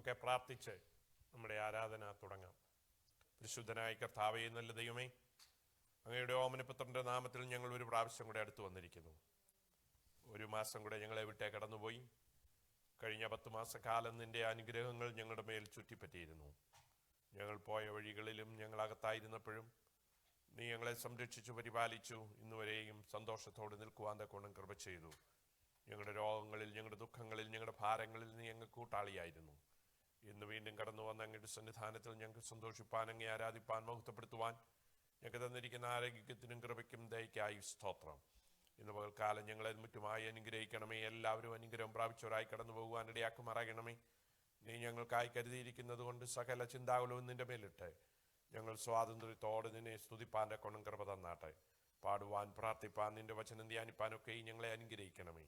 നമുക്ക് പ്രാർത്ഥിച്ച് നമ്മുടെ ആരാധന തുടങ്ങാം. പരിശുദ്ധനായ കർത്താവേ, നല്ല ദൈവമേ, അങ്ങയുടെ ഓമനപുത്രന്റെ നാമത്തിൽ ഞങ്ങൾ ഒരു പ്രാവശ്യം കൂടെ അടുത്ത് വന്നിരിക്കുന്നു. ഒരു മാസം കൂടെ ഞങ്ങളെ വിട്ടേ കടന്നുപോയി. കഴിഞ്ഞ 10 മാസക്കാലം നിന്റെ അനുഗ്രഹങ്ങൾ ഞങ്ങളുടെ മേൽ ചുറ്റിപ്പറ്റിയിരുന്നു. ഞങ്ങൾ പോയ വഴികളിലും ഞങ്ങളകത്തായിരുന്നപ്പോഴും നീ ഞങ്ങളെ സംരക്ഷിച്ചു പരിപാലിച്ചു. ഇന്നുവരെയും സന്തോഷത്തോടെ നിൽക്കുവാൻ തക്കോണം കൃപ ചെയ്തു. ഞങ്ങളുടെ രോഗങ്ങളിൽ, ഞങ്ങളുടെ ദുഃഖങ്ങളിൽ, ഞങ്ങളുടെ ഭാരങ്ങളിൽ നീ ഞങ്ങൾക്ക് കൂട്ടാളിയായിരുന്നു. ഇന്ന് വീണ്ടും കടന്നു വന്ന അങ്ങയുടെ സന്നിധാനത്തിൽ ഞങ്ങൾക്ക് സന്തോഷിപ്പാൻ, അങ്ങേ ആരാധിപ്പാൻ, മഹത്വപ്പെടുത്തുവാൻ ഞങ്ങൾക്ക് തന്നിരിക്കുന്ന ആരോഗ്യത്തിനും കൃപയ്ക്കും ദയയ്ക്കായി സ്തോത്രം. ഇന്ന് പകൽക്കാലം ഞങ്ങളെ മുറ്റുമായി അനുഗ്രഹിക്കണമേ. എല്ലാവരും അനുഗ്രഹം പ്രാപിച്ചവരായി കടന്നു പോകുവാൻ ഇടയാക്കുമാറാകണമേ. നീ ഞങ്ങൾക്കായി കരുതിയിരിക്കുന്നത് കൊണ്ട് സകല ചിന്താകുലവും നിന്റെ മേലിട്ട് ഞങ്ങൾ സ്വാതന്ത്ര്യത്തോടെ നിന്നെ സ്തുതിപ്പാൻ്റെ കൊണം കൃപ തന്നാട്ടെ. പാടുവാൻ, പ്രാർത്ഥിപ്പാൻ, നിന്റെ വചനം ധ്യാനിപ്പാനൊക്കെ ഞങ്ങളെ അനുഗ്രഹിക്കണമേ.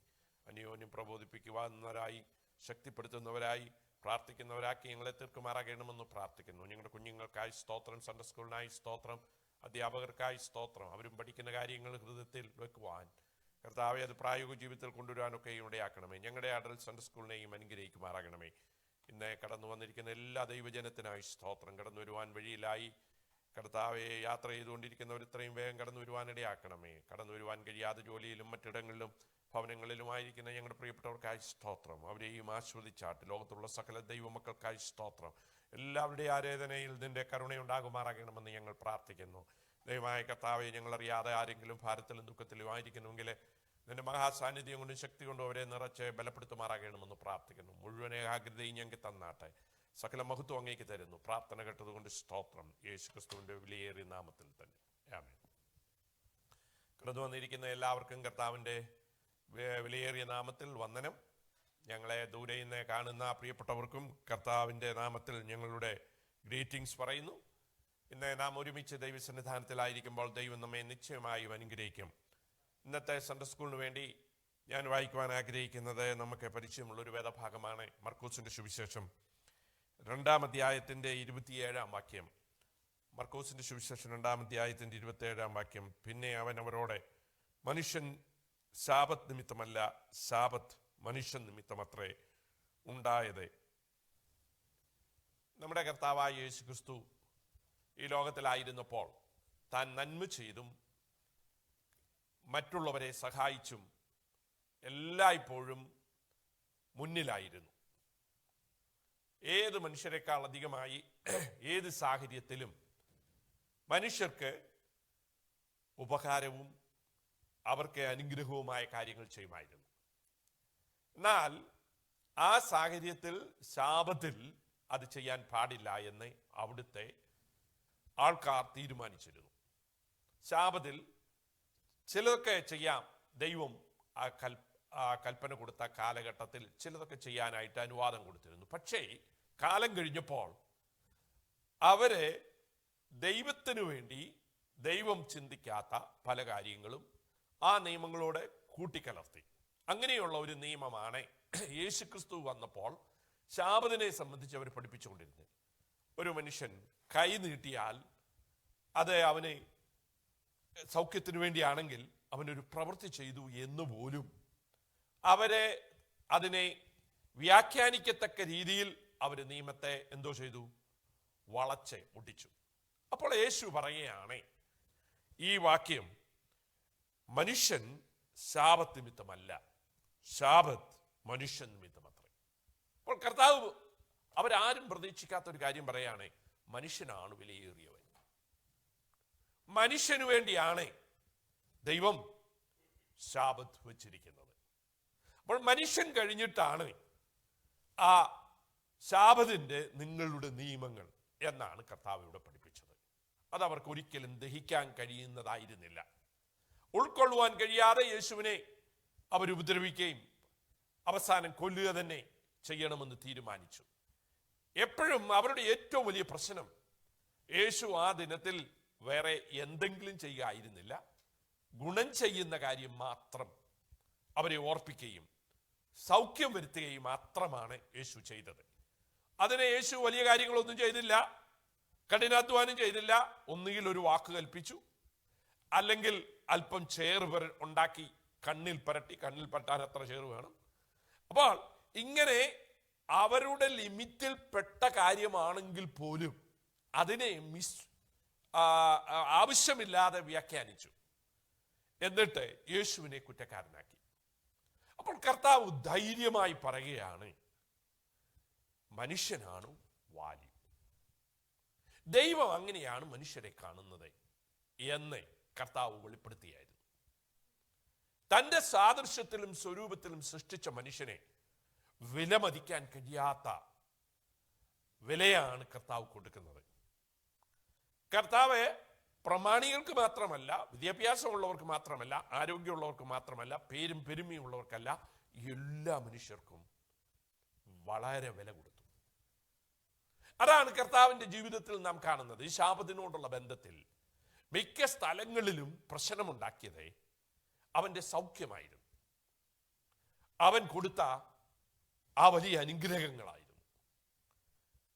അന്യോന്യം പ്രബോധിപ്പിക്കുവാനായി, ശക്തിപ്പെടുത്തുന്നവരായി, പ്രാർത്ഥിക്കുന്നവരാക്കി ഞങ്ങളെ തീർക്കുമാറാകണമെന്ന് പ്രാർത്ഥിക്കുന്നു. ഞങ്ങളുടെ കുഞ്ഞുങ്ങൾക്കായി സ്തോത്രം, സൺഡേ സ്കൂളിനായി സ്തോത്രം, അധ്യാപകർക്കായി സ്തോത്രം. അവരും പഠിക്കുന്ന കാര്യങ്ങൾ ഹൃദയത്തിൽ വെക്കുവാൻ കർത്താവെ, അത് പ്രായോഗിക ജീവിതത്തിൽ കൊണ്ടുവരാനൊക്കെ ഇടയാക്കണമേ. ഞങ്ങളുടെ അഡൽട്ട് സൺഡേ സ്കൂളിനെയും അനുഗ്രഹിക്കുമാറാകണമേ. ഇന്ന് കടന്നു വന്നിരിക്കുന്ന എല്ലാ ദൈവജനത്തിനായി സ്തോത്രം. കടന്നു വരുവാൻ വഴിയിലായി കർത്താവെ യാത്ര ചെയ്തുകൊണ്ടിരിക്കുന്നവർ ഇത്രയും വേഗം കടന്നു വരുവാൻ ഇടയാക്കണമേ. കടന്നു വരുവാൻ കഴിയാതെ ജോലിയിലും മറ്റിടങ്ങളിലും ഭവനങ്ങളിലുമായിരിക്കുന്ന ഞങ്ങളുടെ പ്രിയപ്പെട്ടവർക്കായി സ്തോത്രം. അവരെയും ആസ്വദിച്ചാട്ട് ലോകത്തുള്ള സകല ദൈവമക്കൾക്കായി സ്തോത്രം. എല്ലാവരുടെയും ആരാധനയിൽ നിന്റെ കരുണയുണ്ടാകുമാറാകണമെന്ന് ഞങ്ങൾ പ്രാർത്ഥിക്കുന്നു. ദൈവമായ കർത്താവെ, ഞങ്ങളറിയാതെ ആരെങ്കിലും ഭാരത്തിലും ദുഃഖത്തിലും ആയിരിക്കുന്നുവെങ്കിൽ നിന്റെ മഹാസാന്നിധ്യം കൊണ്ടും ശക്തി കൊണ്ടും അവരെ നിറച്ച് ബലപ്പെടുത്തുമാറാകണമെന്ന് പ്രാർത്ഥിക്കുന്നു. മുഴുവൻ ഏകാഗ്രതയും ഞങ്ങൾക്ക് തന്നാട്ടെ. സകല മഹത്വം അങ്ങേക്ക് തരുന്നു. പ്രാർത്ഥന കേട്ടതുകൊണ്ട് സ്തോത്രം. യേശു ക്രിസ്തുവിന്റെ വിലയേറിയ നാമത്തിൽ തന്നെ ആമേൻ. കടന്നു വന്നിരിക്കുന്ന എല്ലാവർക്കും കർത്താവിൻ്റെ വിലയേറിയ നാമത്തിൽ വന്ദനം. ഞങ്ങളെ ദൂരെ നിന്ന് കാണുന്ന പ്രിയപ്പെട്ടവർക്കും കർത്താവിൻ്റെ നാമത്തിൽ ഞങ്ങളുടെ ഗ്രീറ്റിംഗ്സ് പറയുന്നു. ഇന്ന് നാം ഒരുമിച്ച് ദൈവസന്നിധാനത്തിലായിരിക്കുമ്പോൾ ദൈവം നമ്മെ നിശ്ചയമായും അനുഗ്രഹിക്കും. ഇന്നത്തെ സൺഡേ സ്കൂളിന് വേണ്ടി ഞാൻ വായിക്കുവാൻ ആഗ്രഹിക്കുന്നത് നമുക്ക് പരിചയമുള്ളൊരു വേദഭാഗമാണ്. മർക്കോസിൻ്റെ സുവിശേഷം 2-ാം അധ്യായത്തിൻ്റെ 27-ാം വാക്യം. മർക്കോസിൻ്റെ സുവിശേഷം 2-ാം അധ്യായത്തിൻ്റെ 27-ാം വാക്യം. പിന്നെ അവൻ അവരോട്, മനുഷ്യൻ ശാബത്ത് നിമിത്തമല്ല, ശാബത്ത് മനുഷ്യൻ നിമിത്തമത്രേ ഉണ്ടായത്. നമ്മുടെ കർത്താവായ യേശു ക്രിസ്തു ഈ ലോകത്തിലായിരുന്നപ്പോൾ താൻ നന്മ ചെയ്തും മറ്റുള്ളവരെ സഹായിച്ചും എല്ലായ്പ്പോഴും മുന്നിലായിരുന്നു. ഏത് മനുഷ്യരെക്കാൾ അധികമായി ഏത് സാഹചര്യത്തിലും മനുഷ്യർക്ക് ഉപകാരവും അവർക്ക് അനുഗ്രഹവുമായ കാര്യങ്ങൾ ചെയ്യുമായിരുന്നു. എന്നാൽ ആ സാഹചര്യത്തിൽ ശാബത്തിൽ അത് ചെയ്യാൻ പാടില്ല എന്ന് അവിടുത്തെ ആൾക്കാർ തീരുമാനിച്ചിരുന്നു. ശാബത്തിൽ ചിലതൊക്കെ ചെയ്യാം. ദൈവം ആ കൽപ്പന കൊടുത്ത കാലഘട്ടത്തിൽ ചിലതൊക്കെ ചെയ്യാനായിട്ട് അനുവാദം കൊടുത്തിരുന്നു. പക്ഷേ കാലം കഴിഞ്ഞപ്പോൾ അവരെ ദൈവത്തിനു വേണ്ടി ദൈവം ചിന്തിക്കാത്ത പല കാര്യങ്ങളും ആ നിയമങ്ങളോട് കൂട്ടിക്കലർത്തി. അങ്ങനെയുള്ള ഒരു നിയമമാണ് യേശുക്രിസ്തു വന്നപ്പോൾ ശാബത്തിനെ സംബന്ധിച്ച് അവർ പഠിപ്പിച്ചുകൊണ്ടിരുന്നത്. ഒരു മനുഷ്യൻ കൈ നീട്ടിയാൽ അത് അവന് സൗഖ്യത്തിനു വേണ്ടിയാണെങ്കിൽ അവനൊരു പ്രവൃത്തി ചെയ്തു എന്നുപോലും അവരെ അതിനെ വ്യാഖ്യാനിക്കത്തക്ക രീതിയിൽ അവർ നിയമത്തെ എന്തോ ചെയ്തു, വളച്ച് മുട്ടിച്ചു. അപ്പോൾ യേശു പറയുകയാണ് ഈ വാക്യം, മനുഷ്യൻ ശാബത്ത് നിമിത്തമല്ല, ശാബത്ത് മനുഷ്യൻ നിമിത്തമത്രേ. അപ്പോൾ കർത്താവ് അവരാരും പ്രതീക്ഷിക്കാത്ത ഒരു കാര്യം പറയാണ്, മനുഷ്യനാണ് വിലയേറിയവൻ. മനുഷ്യനു വേണ്ടിയാണ് ദൈവം ശാബത്ത് വെച്ചിരിക്കുന്നത്. അപ്പോൾ മനുഷ്യൻ കഴിഞ്ഞിട്ടാണ് ആ ശാബത്തിന്റെ നിങ്ങളുടെ നിയമങ്ങൾ എന്നാണ് കർത്താവ് ഇവിടെ പഠിപ്പിച്ചത്. അതവർക്ക് ഒരിക്കലും ദഹിക്കാൻ കഴിയുന്നതായിരുന്നില്ല. ഉൾക്കൊള്ളുവാൻ കഴിയാതെ യേശുവിനെ അവർ ഉപദ്രവിക്കുകയും അവസാനം കൊല്ലുക തന്നെ ചെയ്യണമെന്ന് തീരുമാനിച്ചു. എപ്പോഴും അവരുടെ ഏറ്റവും വലിയ പ്രശ്നം യേശു ആ ദിനത്തിൽ വേറെ എന്തെങ്കിലും ചെയ്യുകയായിരുന്നില്ല, ഗുണം ചെയ്യുന്ന കാര്യം മാത്രം അവരെ ഓർപ്പിക്കുകയും സൗഖ്യം വരുത്തുകയും മാത്രമാണ് യേശു ചെയ്തത്. അതിനെ യേശു വലിയ കാര്യങ്ങളൊന്നും ചെയ്തില്ല, കഠിനാധ്വാനം ചെയ്തില്ല. ഒന്നുകിൽ ഒരു വാക്ക് കൽപ്പിച്ചു, അല്ലെങ്കിൽ അല്പം ചേറ് ഉണ്ടാക്കി കണ്ണിൽ പരട്ടി, കണ്ണിൽ പറ്റാൻ എത്ര ചേറ് വേണം. അപ്പോൾ ഇങ്ങനെ അവരുടെ ലിമിറ്റിൽ പെട്ട കാര്യമാണെങ്കിൽ പോലും അതിനെ ആവശ്യമില്ലാതെ വ്യാഖ്യാനിച്ചു. എന്നിട്ട് യേശുവിനെ കുറ്റക്കാരനാക്കി. അപ്പോൾ കർത്താവ് ധൈര്യമായി പറയുകയാണ്, മനുഷ്യനാണ് വാല്യൂ, ദൈവം അങ്ങനെയാണ് മനുഷ്യരെ കാണുന്നത് എന്ന് കർത്താവ് വെളിപ്പെടുത്തിയായിരുന്നു. തൻ്റെ സാദൃശ്യത്തിലും സ്വരൂപത്തിലും സൃഷ്ടിച്ച മനുഷ്യനെ വിലമതിക്കാൻ കഴിയാത്ത വിലയാണ് കർത്താവ് കൊടുക്കുന്നത്. കർത്താവ് പ്രമാണികൾക്ക് മാത്രമല്ല, വിദ്യാഭ്യാസമുള്ളവർക്ക് മാത്രമല്ല, ആരോഗ്യമുള്ളവർക്ക് മാത്രമല്ല, പേരും പെരുമയുള്ളവർക്കല്ല, എല്ലാ മനുഷ്യർക്കും വളരെ വില കൊടുത്തു. അതാണ് കർത്താവിൻ്റെ ജീവിതത്തിൽ നാം കാണുന്നത്. ഈ ശാപത്തിനോടുള്ള ബന്ധത്തിൽ മിക്ക സ്ഥലങ്ങളിലും പ്രശ്നമുണ്ടാക്കിയത് അവൻ്റെ സൗഖ്യമായിരുന്നു, അവൻ കൊടുത്ത ആ വലിയ അനുഗ്രഹങ്ങളായിരുന്നു.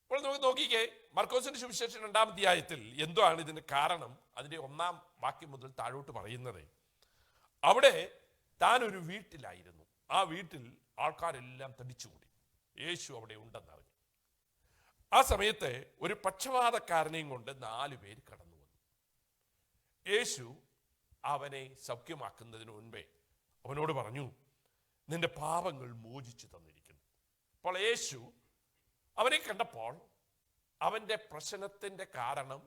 അപ്പോൾ നമുക്ക് നോക്കിക്കേ, മർക്കോസിന്റെ സുവിശേഷം 2-ാം അധ്യായത്തിൽ എന്താണ് ഇതിന് കാരണം? അതിന്റെ 1-ാം വാക്യം മുതൽ താഴോട്ട് പറയുന്നത്, അവിടെ താൻ ഒരു വീട്ടിലായിരുന്നു, ആ വീട്ടിൽ ആൾക്കാരെല്ലാം തടിച്ചുകൂടി, യേശു അവിടെ ഉണ്ടെന്ന് അറിഞ്ഞു. ആ സമയത്ത് ഒരു പക്ഷവാതക്കാരനെയും കൊണ്ട് 4 പേര് കടന്നു വന്നു. യേശു അവനെ സൗഖ്യമാക്കുന്നതിന് മുൻപേ അവനോട് പറഞ്ഞു, നിന്റെ പാപങ്ങൾ മോചിച്ചു തന്നിരിക്കുന്നു. അപ്പോൾ യേശു അവനെ കണ്ടപ്പോൾ അവൻ്റെ പ്രശ്നത്തിൻ്റെ കാരണം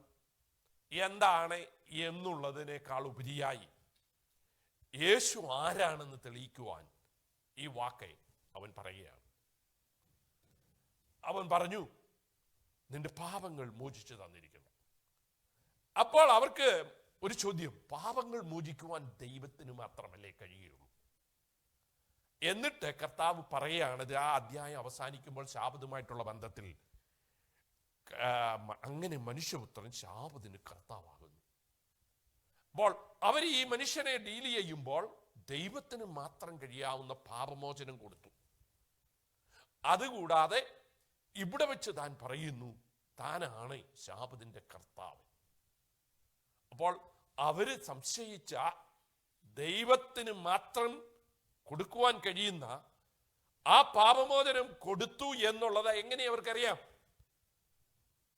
എന്താണ് എന്നുള്ളതിനേക്കാൾ ഉപരിയായി യേശു ആരാണെന്ന് തെളിയിക്കുവാൻ ഈ വാക്ക് അവൻ പറയുകയാണ്. അവൻ പറഞ്ഞു, നിന്റെ പാപങ്ങൾ മോചിച്ചു തന്നിരിക്കുന്നു. അപ്പോൾ അവർക്ക് ഒരു ചോദ്യം, പാപങ്ങൾ മോചിക്കുവാൻ ദൈവത്തിന് മാത്രമല്ലേ കഴിയുള്ളൂ? എന്നിട്ട് കർത്താവ് പറയുകയാണ്, ആ അധ്യായം അവസാനിക്കുമ്പോൾ ശാപതുമായിട്ടുള്ള ബന്ധത്തിൽ, അങ്ങനെ മനുഷ്യപുത്രൻ ശാപത്തിന് കർത്താവാകുന്നു. അപ്പോൾ അവർ ഈ മനുഷ്യനെ ഡീൽ ചെയ്യുമ്പോൾ ദൈവത്തിന് മാത്രം കഴിയാവുന്ന പാപമോചനം കൊടുത്തു. അതുകൂടാതെ ഇവിടെ വെച്ച് താൻ പറയുന്നു, താനാണ് ശാപത്തിന്റെ കർത്താവ്. അപ്പോൾ അവര് സംശയിച്ച ദൈവത്തിന് മാത്രം കൊടുക്കുവാൻ കഴിയുന്ന ആ പാപമോചനം കൊടുത്തു എന്നുള്ളത് എങ്ങനെ അവർക്കറിയാം?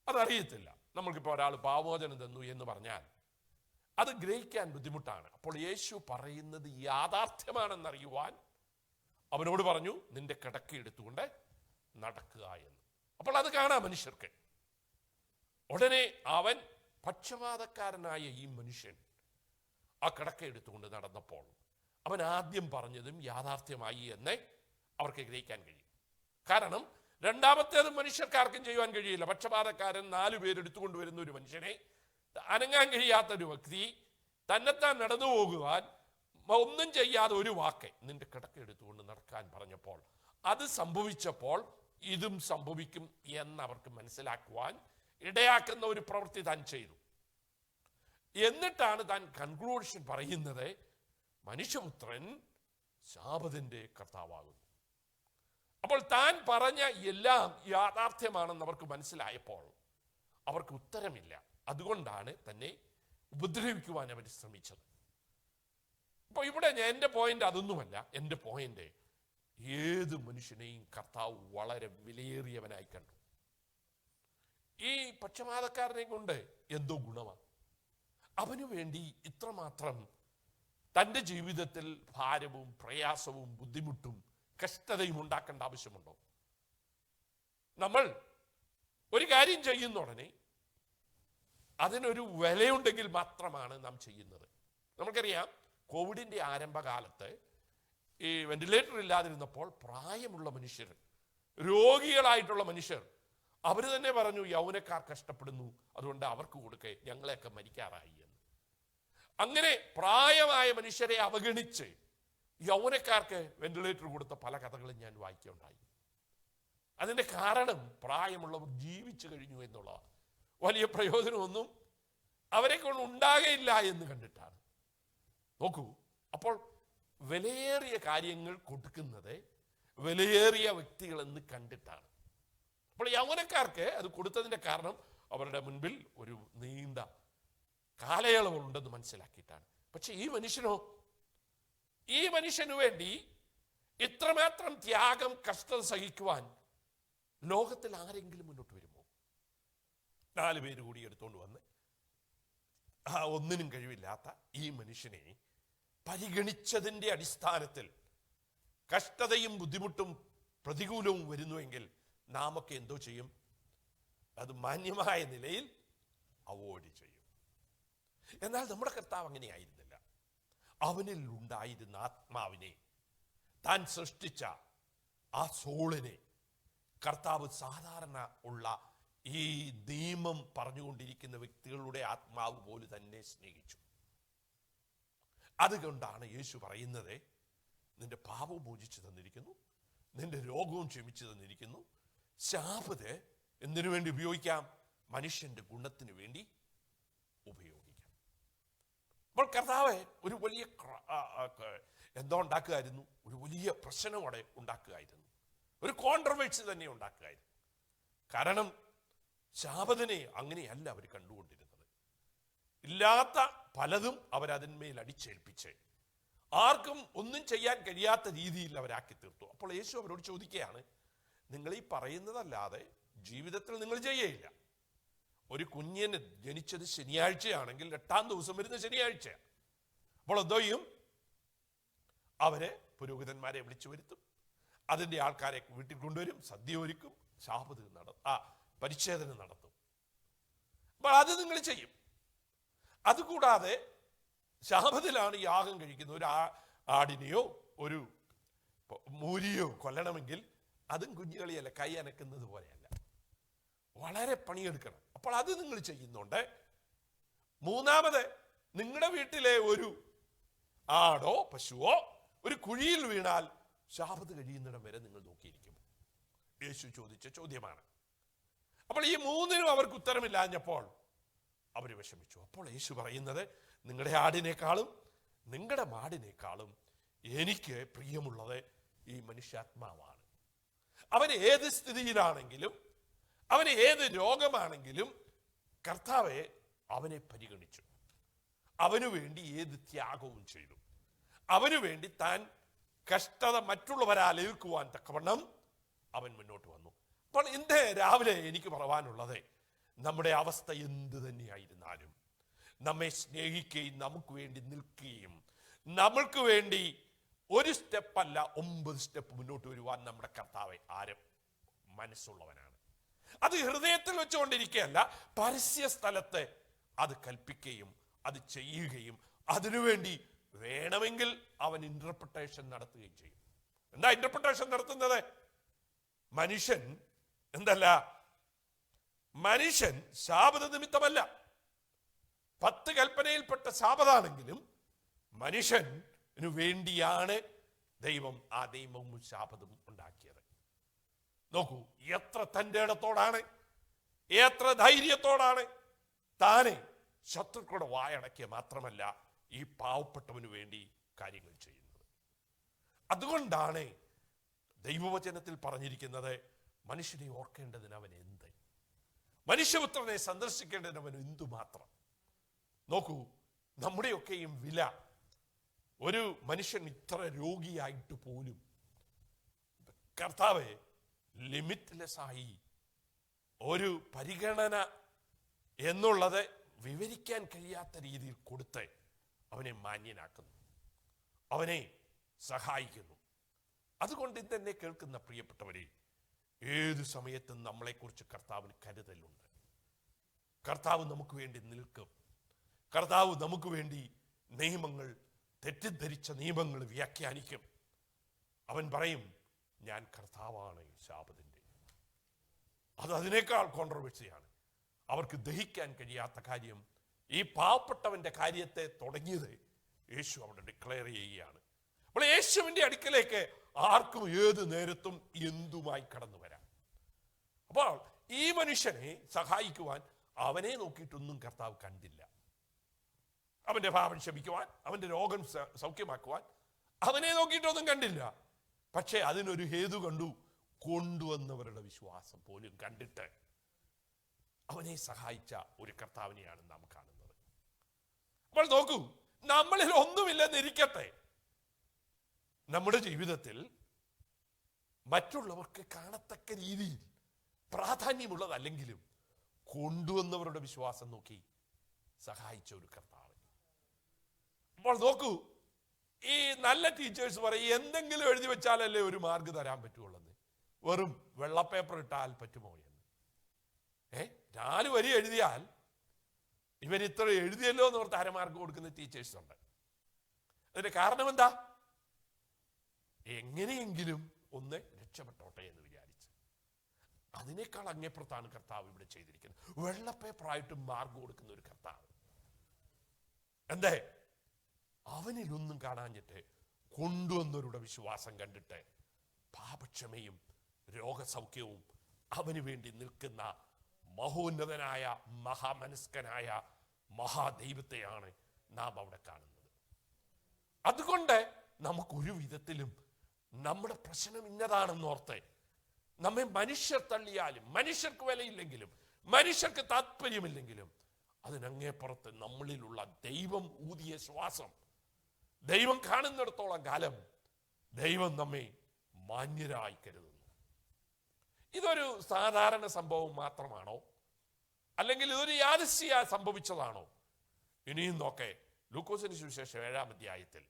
അതറിയത്തില്ല. നമ്മൾക്കിപ്പോൾ ഒരാൾ പാപമോചനം തന്നു എന്ന് പറഞ്ഞാൽ അത് ഗ്രഹിക്കാൻ ബുദ്ധിമുട്ടാണ്. അപ്പോൾ യേശു പറയുന്നത് യാഥാർത്ഥ്യമാണെന്നറിയുവാൻ അവനോട് പറഞ്ഞു, നിന്റെ കിടക്ക എടുത്തുകൊണ്ട് നടക്കുക എന്ന്. അപ്പോൾ അത് കാണാം മനുഷ്യർക്ക്. ഉടനെ അവൻ പക്ഷപാതക്കാരനായ ഈ മനുഷ്യൻ ആ കിടക്ക എടുത്തുകൊണ്ട് നടന്നപ്പോൾ അവൻ ആദ്യം പറഞ്ഞതും യാഥാർത്ഥ്യമായി എന്ന് അവർക്ക് ഗ്രഹിക്കാൻ കഴിയും. കാരണം രണ്ടാമത്തേതും മനുഷ്യർക്കാർക്കും ചെയ്യുവാൻ കഴിയില്ല. പക്ഷപാതക്കാരൻ 4 പേരെടുത്തുകൊണ്ട് വരുന്ന ഒരു മനുഷ്യനെ, അനങ്ങാൻ കഴിയാത്തൊരു വ്യക്തി തന്നെത്താൻ നടന്നു പോകുവാൻ ഒന്നും ചെയ്യാതെ ഒരു വാക്ക്, നിന്റെ കിടക്ക എടുത്തുകൊണ്ട് നടക്കാൻ പറഞ്ഞപ്പോൾ, അത് സംഭവിച്ചപ്പോൾ ഇതും സംഭവിക്കും എന്നവർക്ക് മനസ്സിലാക്കുവാൻ ഇടയാക്കുന്ന ഒരു പ്രവൃത്തി താൻ ചെയ്തു. എന്നിട്ടാണ് താൻ കൺക്ലൂഷൻ പറയുന്നത്, മനുഷ്യപുത്രൻ ശാപത്തിന്റെ കർത്താവാകുന്നു. അപ്പോൾ താൻ പറഞ്ഞ എല്ലാം യാഥാർത്ഥ്യമാണെന്ന് അവർക്ക് മനസ്സിലായപ്പോൾ അവർക്ക് ഉത്തരമില്ല. അതുകൊണ്ടാണ് തന്നെ ഉപദ്രവിക്കുവാൻ അവർ ശ്രമിച്ചത്. അപ്പോൾ ഇവിടെ എൻ്റെ പോയിന്റ് അതൊന്നുമല്ല. എൻ്റെ പോയിന്റ്, ഏത് മനുഷ്യനെയും കർത്താവ് വളരെ വിലയേറിയവനായി കണ്ടു. ഈ പക്ഷപാതക്കാരനെ കൊണ്ട് എന്തോ ഗുണമാണ്? അവനു വേണ്ടി ഇത്രമാത്രം തൻ്റെ ജീവിതത്തിൽ ഭാരവും പ്രയാസവും ബുദ്ധിമുട്ടും കഷ്ടതയും ഉണ്ടാക്കേണ്ട ആവശ്യമുണ്ടോ? നമ്മൾ ഒരു കാര്യം ചെയ്യുന്ന ഉടനെ അതിനൊരു വിലയുണ്ടെങ്കിൽ മാത്രമാണ് നാം ചെയ്യുന്നത്. നമുക്കറിയാം, കോവിഡിൻ്റെ ആരംഭകാലത്ത് ഈ വെന്റിലേറ്റർ ഇല്ലാതിരുന്നപ്പോൾ പ്രായമുള്ള മനുഷ്യർ, രോഗികളായിട്ടുള്ള മനുഷ്യർ, അവർ തന്നെ പറഞ്ഞു, യൗവനക്കാർ കഷ്ടപ്പെടുന്നു, അതുകൊണ്ട് അവർക്ക് കൊടുക്കേ, ഞങ്ങളെയൊക്കെ മരിക്കാറായി എന്ന്. അങ്ങനെ പ്രായമായ മനുഷ്യരെ അവഗണിച്ച് യൗവനക്കാർക്ക് വെന്റിലേറ്റർ കൊടുത്ത പല കഥകളും ഞാൻ വായിക്കുകയുണ്ടായി. അതിൻ്റെ കാരണം പ്രായമുള്ളവർ ജീവിച്ചു കഴിഞ്ഞു എന്നുള്ളതാണ്. വലിയ പ്രയോജനമൊന്നും അവരെ കൊണ്ട് ഉണ്ടാകയില്ല എന്ന് കണ്ടിട്ടാണ്. നോക്കൂ, അപ്പോൾ വിലയേറിയ കാര്യങ്ങൾ കൊടുക്കുന്നത് വിലയേറിയ വ്യക്തികളെന്ന് കണ്ടിട്ടാണ്. അപ്പോൾ യൗവനക്കാർക്ക് അത് കൊടുത്തതിൻ്റെ കാരണം അവരുടെ മുൻപിൽ ഒരു നീണ്ട കാലയളവുണ്ടെന്ന് മനസ്സിലാക്കിയിട്ടാണ്. പക്ഷെ ഈ മനുഷ്യനോ, ഈ മനുഷ്യനു വേണ്ടി ഇത്രമാത്രം ത്യാഗം, കഷ്ടത സഹിക്കുവാൻ ലോകത്തിൽ ആരെങ്കിലും മുന്നോട്ട് വരുമോ? 4 പേര് കൂടി എടുത്തുകൊണ്ട് വന്ന് ഒന്നിനും കഴിവില്ലാത്ത ഈ മനുഷ്യനെ പരിഗണിച്ചതിൻ്റെ അടിസ്ഥാനത്തിൽ കഷ്ടതയും ബുദ്ധിമുട്ടും പ്രതികൂലവും വരുന്നുവെങ്കിൽ നാമൊക്കെ എന്തോ ചെയ്യും? അത് മാന്യമായ നിലയിൽ അവോയ്ഡ് ചെയ്യും. എന്നാൽ നമ്മുടെ കർത്താവ് അങ്ങനെയായിരുന്നില്ല. അവനിൽ ഉണ്ടായിരുന്ന ആത്മാവിനെ, താൻ സൃഷ്ടിച്ച ആ സോളിനെ കർത്താവ് സാധാരണ ഉള്ള ഈ നിയമം പറഞ്ഞുകൊണ്ടിരിക്കുന്ന വ്യക്തികളുടെ ആത്മാവ് പോലെ തന്നെ സ്നേഹിച്ചു. അതുകൊണ്ടാണ് യേശു പറയുന്നത്, നിന്റെ പാപവും മോചിച്ചു തന്നിരിക്കുന്നു, നിന്റെ രോഗവും ക്ഷമിച്ചു തന്നിരിക്കുന്നു. ശാബത്ത് എന്തിനു വേണ്ടി ഉപയോഗിക്കാം? മനുഷ്യന്റെ ഗുണത്തിന് വേണ്ടി ഉപയോഗിക്കാം. അപ്പോൾ കർത്താവ് ഒരു വലിയ എന്തോ ഉണ്ടാക്കുകയായിരുന്നു, ഒരു വലിയ പ്രശ്നം അവിടെ ഉണ്ടാക്കുകയായിരുന്നു, ഒരു കോൺട്രവേഴ്സി തന്നെ ഉണ്ടാക്കുകയായിരുന്നു. കാരണം ശാബത്തിനെ അങ്ങനെയല്ല അവർ കണ്ടുകൊണ്ടിരുന്നത്. ഇല്ലാത്ത പലതും അവരതിന്മേൽ അടിച്ചേൽപ്പിച്ച് ആർക്കും ഒന്നും ചെയ്യാൻ കഴിയാത്ത രീതിയിൽ അവരാക്കി തീർത്തു. അപ്പോൾ യേശു അവരോട് ചോദിക്കുകയാണ്, നിങ്ങൾ ഈ പറയുന്നതല്ലാതെ ജീവിതത്തിൽ നിങ്ങൾ ചെയ്യയില്ല. ഒരു കുഞ്ഞിന് ജനിച്ചത് ശനിയാഴ്ചയാണെങ്കിൽ 8-ാം ദിവസം വരുന്ന ശനിയാഴ്ച. അപ്പോൾ എന്തോ ചെയ്യും? അവരെ പുരോഹിതന്മാരെ വിളിച്ചു വരുത്തും, അതിൻ്റെ ആൾക്കാരെ വീട്ടിൽ കൊണ്ടുവരും, സദ്യ ഒരുക്കും, പരിച്ഛേദന നടത്തും. അപ്പോൾ അത് നിങ്ങൾ ചെയ്യും. അതുകൂടാതെ ശാബത്തിലാണ് യാഗം കഴിക്കുന്നത്. ഒരു ആടിനെയോ ഒരു മൂരിയോ കൊല്ലണമെങ്കിൽ അതും കുഞ്ഞുകളിയല്ല, കൈ അനക്കുന്നത് പോലെയല്ല, വളരെ പണിയെടുക്കണം. അപ്പോൾ അത് നിങ്ങൾ ചെയ്യുന്നുണ്ട്. മൂന്നാമത്, നിങ്ങളുടെ വീട്ടിലെ ഒരു ആടോ പശുവോ ഒരു കുഴിയിൽ വീണാൽ ശാബത്ത് കഴിയുന്നിടം വരെ നിങ്ങൾ നോക്കിയിരിക്കും. യേശു ചോദിച്ച ചോദ്യമാണ്. അപ്പോൾ ഈ മൂന്നിനും അവർക്ക് ഉത്തരമില്ലാഞ്ഞപ്പോൾ അവർ വിഷമിച്ചു. അപ്പോൾ യേശു പറയുന്നത്, നിങ്ങളുടെ ആടിനേക്കാളും നിങ്ങളുടെ മാടിനേക്കാളും എനിക്ക് പ്രിയമുള്ളത് ഈ മനുഷ്യാത്മാവാണ്. അവൻ ഏത് സ്ഥിതിയിലാണെങ്കിലും, അവന് ഏത് രോഗമാണെങ്കിലും കർത്താവെ അവനെ പരിഗണിച്ചു. അവനു വേണ്ടി ഏത് ത്യാഗവും ചെയ്തു. അവനു വേണ്ടി താൻ കഷ്ടത മറ്റുള്ളവരാൽ ഏൽക്കുവാൻ തക്കവണ്ണം അവൻ മുന്നോട്ട് വന്നു. അപ്പോൾ ഇന്ന് രാവിലെ എനിക്ക് പറയാനുള്ളത്, നമ്മുടെ അവസ്ഥ എന്ത് തന്നെയായിരുന്നാലും നമ്മെ സ്നേഹിക്കുകയും നമുക്ക് വേണ്ടി നിൽക്കുകയും നമ്മൾക്ക് വേണ്ടി ഒരു സ്റ്റെപ്പല്ല 9 സ്റ്റെപ്പ് മുന്നോട്ട് വരുവാൻ നമ്മുടെ കർത്താവ് മനസ്സുള്ളവനാണ്. അത് ഹൃദയത്തിൽ വെച്ചുകൊണ്ടിരിക്കുകയല്ല, പരസ്യ സ്ഥലത്ത് അത് കൽപ്പിക്കുകയും അത് ചെയ്യുകയും അതിനുവേണ്ടി വേണമെങ്കിൽ അവൻ ഇന്റർപ്രിട്ടേഷൻ നടത്തുകയും ചെയ്യും. എന്താ ഇന്റർപ്രിട്ടേഷൻ നടത്തുന്നത്? മനുഷ്യൻ ശാബത നിമിത്തമല്ല, 10 കൽപ്പനയിൽപ്പെട്ട ശാബതാണെങ്കിലും മനുഷ്യന് വേണ്ടിയാണ് ദൈവം ആ നിയമവും ശാബതും ഉണ്ടാക്കിയത്. നോക്കൂ, എത്ര തൻ്റെ ഇടത്തോടാണ്, എത്ര ധൈര്യത്തോടാണ് താനെ ശത്രുക്കളുടെ വായടക്കിയ മാത്രമല്ല ഈ പാവപ്പെട്ടവന് വേണ്ടി കാര്യങ്ങൾ ചെയ്യുന്നത്. അതുകൊണ്ടാണ് ദൈവവചനത്തിൽ പറഞ്ഞിരിക്കുന്നത്, മനുഷ്യനെ ഓർക്കേണ്ടതിന് അവൻ എന്ത്, മനുഷ്യപുത്രനെ സന്ദർശിക്കേണ്ടതിന് അവൻ എന്തുമാത്രം. നോക്കൂ, നമ്മുടെയൊക്കെയും വില. ഒരു മനുഷ്യൻ ഇത്ര രോഗിയായിട്ട് പോലും കർത്താവ് ലിമിറ്റ്ലെസ് ആയി ഒരു പരിഗണന എന്നുള്ളത് വിവരിക്കാൻ കഴിയാത്ത രീതിയിൽ കൊടുത്ത് അവനെ മാന്യനാക്കുന്നു, അവനെ സഹായിക്കുന്നു. അതുകൊണ്ട് ഇന്നെ കേൾക്കുന്ന പ്രിയപ്പെട്ടവരെ, ഏതു സമയത്തും നമ്മളെക്കുറിച്ച് കർത്താവിന് കരുതലുണ്ട്. കർത്താവ് നമുക്ക് വേണ്ടി നിൽക്കും. കർത്താവ് നമുക്ക് വേണ്ടി നിയമങ്ങൾ, തെറ്റിദ്ധരിച്ച നിയമങ്ങൾ വ്യാഖ്യാനിക്കും. അവൻ പറയും, ഞാൻ കർത്താവാണ് ശാബത്തിന്റെ. അത് അതിനേക്കാൾ കോൺട്രവേഴ്സിയാണ്. അവർക്ക് ദഹിക്കാൻ കഴിയാത്ത കാര്യം, ഈ പാവപ്പെട്ടവന്റെ കാര്യത്തെ തുടങ്ങിയത് യേശു അവിടെ ഡിക്ലെയർ ചെയ്യുകയാണ്. അപ്പോൾ യേശുവിന്റെ അടുക്കലേക്ക് ആർക്കും ഏത് നേരത്തും എന്തുമായി കടന്നു വരാം. അപ്പോൾ ഈ മനുഷ്യനെ സഹായിക്കുവാൻ അവനെ നോക്കിയിട്ടൊന്നും കർത്താവ് കണ്ടില്ല. അവന്റെ പാപം ക്ഷമിക്കുവാൻ, അവന്റെ രോഗം സൗഖ്യമാക്കുവാൻ അവനെ നോക്കിയിട്ടൊന്നും കണ്ടില്ല. പക്ഷെ അതിനൊരു ഹേതു കണ്ടു, കൊണ്ടുവന്നവരുടെ വിശ്വാസം പോലും കണ്ടിട്ട് അവനെ സഹായിച്ച ഒരു കർത്താവിനെയാണ് നാം കാണുന്നത്. അപ്പോൾ നോക്കൂ, നമ്മളിൽ ഒന്നുമില്ലെന്നിരിക്കട്ടെ, നമ്മുടെ ജീവിതത്തിൽ മറ്റുള്ളവർക്ക് കാണത്തക്ക രീതിയിൽ പ്രാധാന്യമുള്ളതല്ലെങ്കിലും കൊണ്ടുവന്നവരുടെ വിശ്വാസം നോക്കി സഹായിച്ച ഒരു കർത്താവ്. അപ്പോൾ നോക്കൂ, ഈ നല്ല ടീച്ചേഴ്സ് പറയും എന്തെങ്കിലും എഴുതി വെച്ചാലല്ലേ ഒരു മാർക്ക് തരാൻ പറ്റുള്ളൂ. വെറും വെള്ളപ്പേപ്പർ ഇട്ടാൽ പറ്റുമോ എന്ന്. 4 വരി എഴുതിയാൽ ഇവർ ഇത്ര എഴുതിയല്ലോ എന്ന് ഓർത്ത് അരമാർക്ക് കൊടുക്കുന്ന ടീച്ചേഴ്സ് ഉണ്ട്. അതിന്റെ കാരണം എന്താ? എങ്ങനെയെങ്കിലും ഒന്ന് രക്ഷപ്പെട്ടോട്ടെ എന്ന് വിചാരിച്ച്. അതിനേക്കാൾ അങ്ങേപ്പുറത്താണ് കർത്താവ് ഇവിടെ ചെയ്തിരിക്കുന്നത്. വെള്ളപ്പേപ്പറായിട്ട് മാർക്ക് കൊടുക്കുന്ന ഒരു കർത്താവ്. എന്തേ? അവനിലൊന്നും കാണാഞ്ഞിട്ട് കൊണ്ടുവന്നവരുടെ വിശ്വാസം കണ്ടിട്ട് പാപക്ഷമയും രോഗസൗഖ്യവും അവന് വേണ്ടി നിൽക്കുന്ന മഹോന്നതനായ മഹാമനസ്കനായ മഹാദൈവത്തെയാണ് നാം അവിടെ കാണുന്നത്. അതുകൊണ്ട് നമുക്കൊരു വിധത്തിലും നമ്മുടെ പ്രശ്നം ഇന്നതാണെന്നോർത്ത് നമ്മെ മനുഷ്യർ തള്ളിയാലും, മനുഷ്യർക്ക് വിലയില്ലെങ്കിലും, മനുഷ്യർക്ക് താല്പര്യമില്ലെങ്കിലും, അതിനങ്ങേപ്പുറത്ത് നമ്മളിലുള്ള ദൈവം ഊതിയ ശ്വാസം, ദൈവം കാണുന്നിടത്തോളം കാലം ദൈവം നമ്മെ മാന്യരായി കരുതുന്നു. ഇതൊരു സാധാരണ സംഭവം മാത്രമാണോ? അല്ലെങ്കിൽ ഇതൊരു യാദൃശ്ചിക സംഭവിച്ചതാണോ? ഇനിയും നോക്കെ ലൂക്കോസിന് സുവിശേഷം 7-ാം അധ്യായത്തിൽ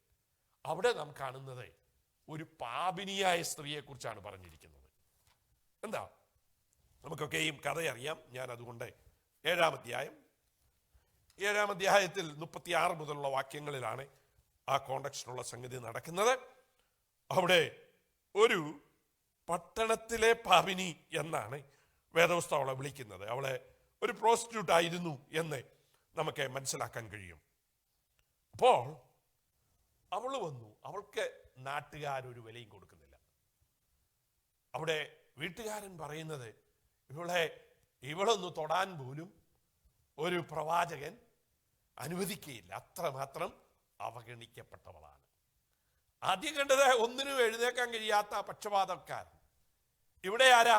അവിടെ നാം കാണുന്നത് ഒരു പാപിനിയായ സ്ത്രീയെ കുറിച്ചാണ് പറഞ്ഞിരിക്കുന്നത്. എന്താ? നമുക്കൊക്കെയും കഥയറിയാം. ഞാൻ അതുകൊണ്ട് 7-ാം അധ്യായത്തിൽ 36 മുതലുള്ള വാക്യങ്ങളിലാണ് ആ കോണ്ടക്സ്റ്റിലുള്ള സംഗതി നടക്കുന്നത്. അവിടെ ഒരു പട്ടണത്തിലെ പാപിനി എന്നാണ് വേദപുസ്തകം അവളെ വിളിക്കുന്നത്. അവളെ ഒരു പ്രോസ്റ്റിറ്റ്യൂട്ട് ആയിരുന്നു എന്ന് നമുക്ക് മനസ്സിലാക്കാൻ കഴിയും. അപ്പോൾ അവൾ വന്നു. അവൾക്ക് നാട്ടുകാരൊരു വിലയും കൊടുക്കുന്നില്ല. അവിടെ വീട്ടുകാരൻ പറയുന്നത് ഇവളൊന്ന് തൊടാൻ പോലും ഒരു പ്രവാചകൻ അനുവദിക്കുകയില്ല. അത്രമാത്രം അവഗണിക്കപ്പെട്ടവളാണ്. ആദ്യം കണ്ടത് ഒന്നിനും എഴുന്നേക്കാൻ കഴിയാത്ത പക്ഷപാതക്കാരൻ. ഇവിടെ ആരാ?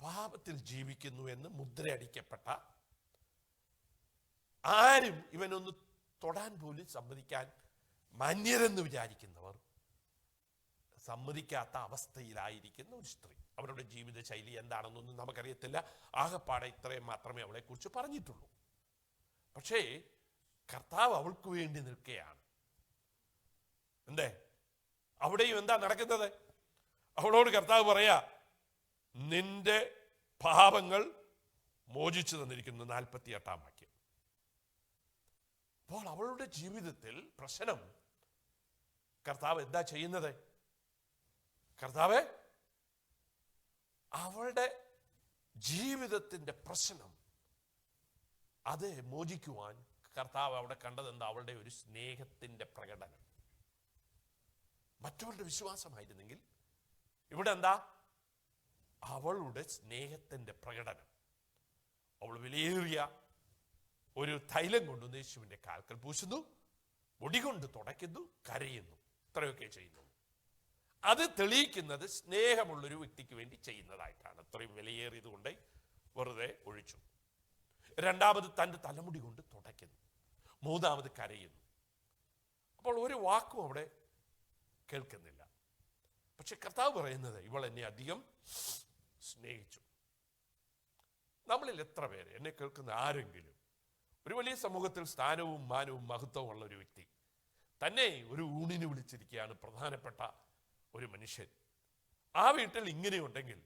പാപത്തിൽ ജീവിക്കുന്നു എന്ന് മുദ്രയടിക്കപ്പെട്ട, ആരും ഇവനൊന്ന് തൊടാൻ പോലും സമ്മതിക്കാൻ മാന്യരെന്ന് വിചാരിക്കുന്നവർ സമ്മതിക്കാത്ത അവസ്ഥയിലായിരിക്കുന്ന ഒരു സ്ത്രീ. അവരുടെ ജീവിത ശൈലി എന്താണെന്നൊന്നും നമുക്കറിയത്തില്ല. ആകെപ്പാടെ ഇത്രയും മാത്രമേ അവളെ കുറിച്ച് പറഞ്ഞിട്ടുള്ളൂ. പക്ഷേ കർത്താവ് അവൾക്ക് വേണ്ടി നിൽക്കുകയാണ്. എന്തേ? അവിടെയും എന്താ നടക്കുന്നത്? അവളോട് കർത്താവ് പറയാ, നിന്റെ പാപങ്ങൾ മോചിച്ചു തന്നിരിക്കുന്നു. 48-ാം വാക്യം. അപ്പോൾ അവളുടെ ജീവിതത്തിൽ പ്രശ്നം കർത്താവ് എന്താ ചെയ്യുന്നത്? കർത്താവ് അവളുടെ ജീവിതത്തിന്റെ പ്രശ്നം അത് മോചിക്കുവാൻ കർത്താവ് അവിടെ കണ്ടത് എന്താ? അവളുടെ ഒരു സ്നേഹത്തിന്റെ പ്രകടനം. മറ്റവരുടെ വിശ്വാസമായിരുന്നെങ്കിൽ ഇവിടെ എന്താ? അവളുടെ സ്നേഹത്തിന്റെ പ്രകടനം. അവൾ വിലയേറിയ ഒരു തൈലം കൊണ്ടുവന്ന് യേശുവിന്റെ കാൽക്കൽ പൂശുന്നു, മുടി കൊണ്ട് തുടയ്ക്കുന്നു, കരയുന്നു. ഇത്രയൊക്കെ ചെയ്യുന്നു. അത് തെളിയിക്കുന്നത് സ്നേഹമുള്ളൊരു വ്യക്തിക്ക് വേണ്ടി ചെയ്യുന്നതായിട്ടാണ്. അത്രയും വിലയേറിയത് കൊണ്ട് വെറുതെ ഒഴിച്ചു. രണ്ടാമത് തൻ്റെ തലമുടി കൊണ്ട് തുടയ്ക്കുന്നു. മൂന്നാമത് കരയുന്നു. അപ്പോൾ ഒരു വാക്കും അവിടെ കേൾക്കുന്നില്ല. പക്ഷെ കർത്താവ് പറയുന്നത്, ഇവൾ എന്നെ അധികം സ്നേഹിച്ചു. നമ്മളിൽ എത്ര പേര്, എന്നെ കേൾക്കുന്ന ആരെങ്കിലും ഒരു വലിയ സമൂഹത്തിൽ സ്ഥാനവും മാനവും മഹത്വവും ഉള്ള ഒരു വ്യക്തി തന്നെ ഒരു ഊണിന് വിളിച്ചിരിക്കുകയാണ്, പ്രധാനപ്പെട്ട ഒരു മനുഷ്യൻ. ആ വീട്ടിൽ ഇങ്ങനെയുണ്ടെങ്കിൽ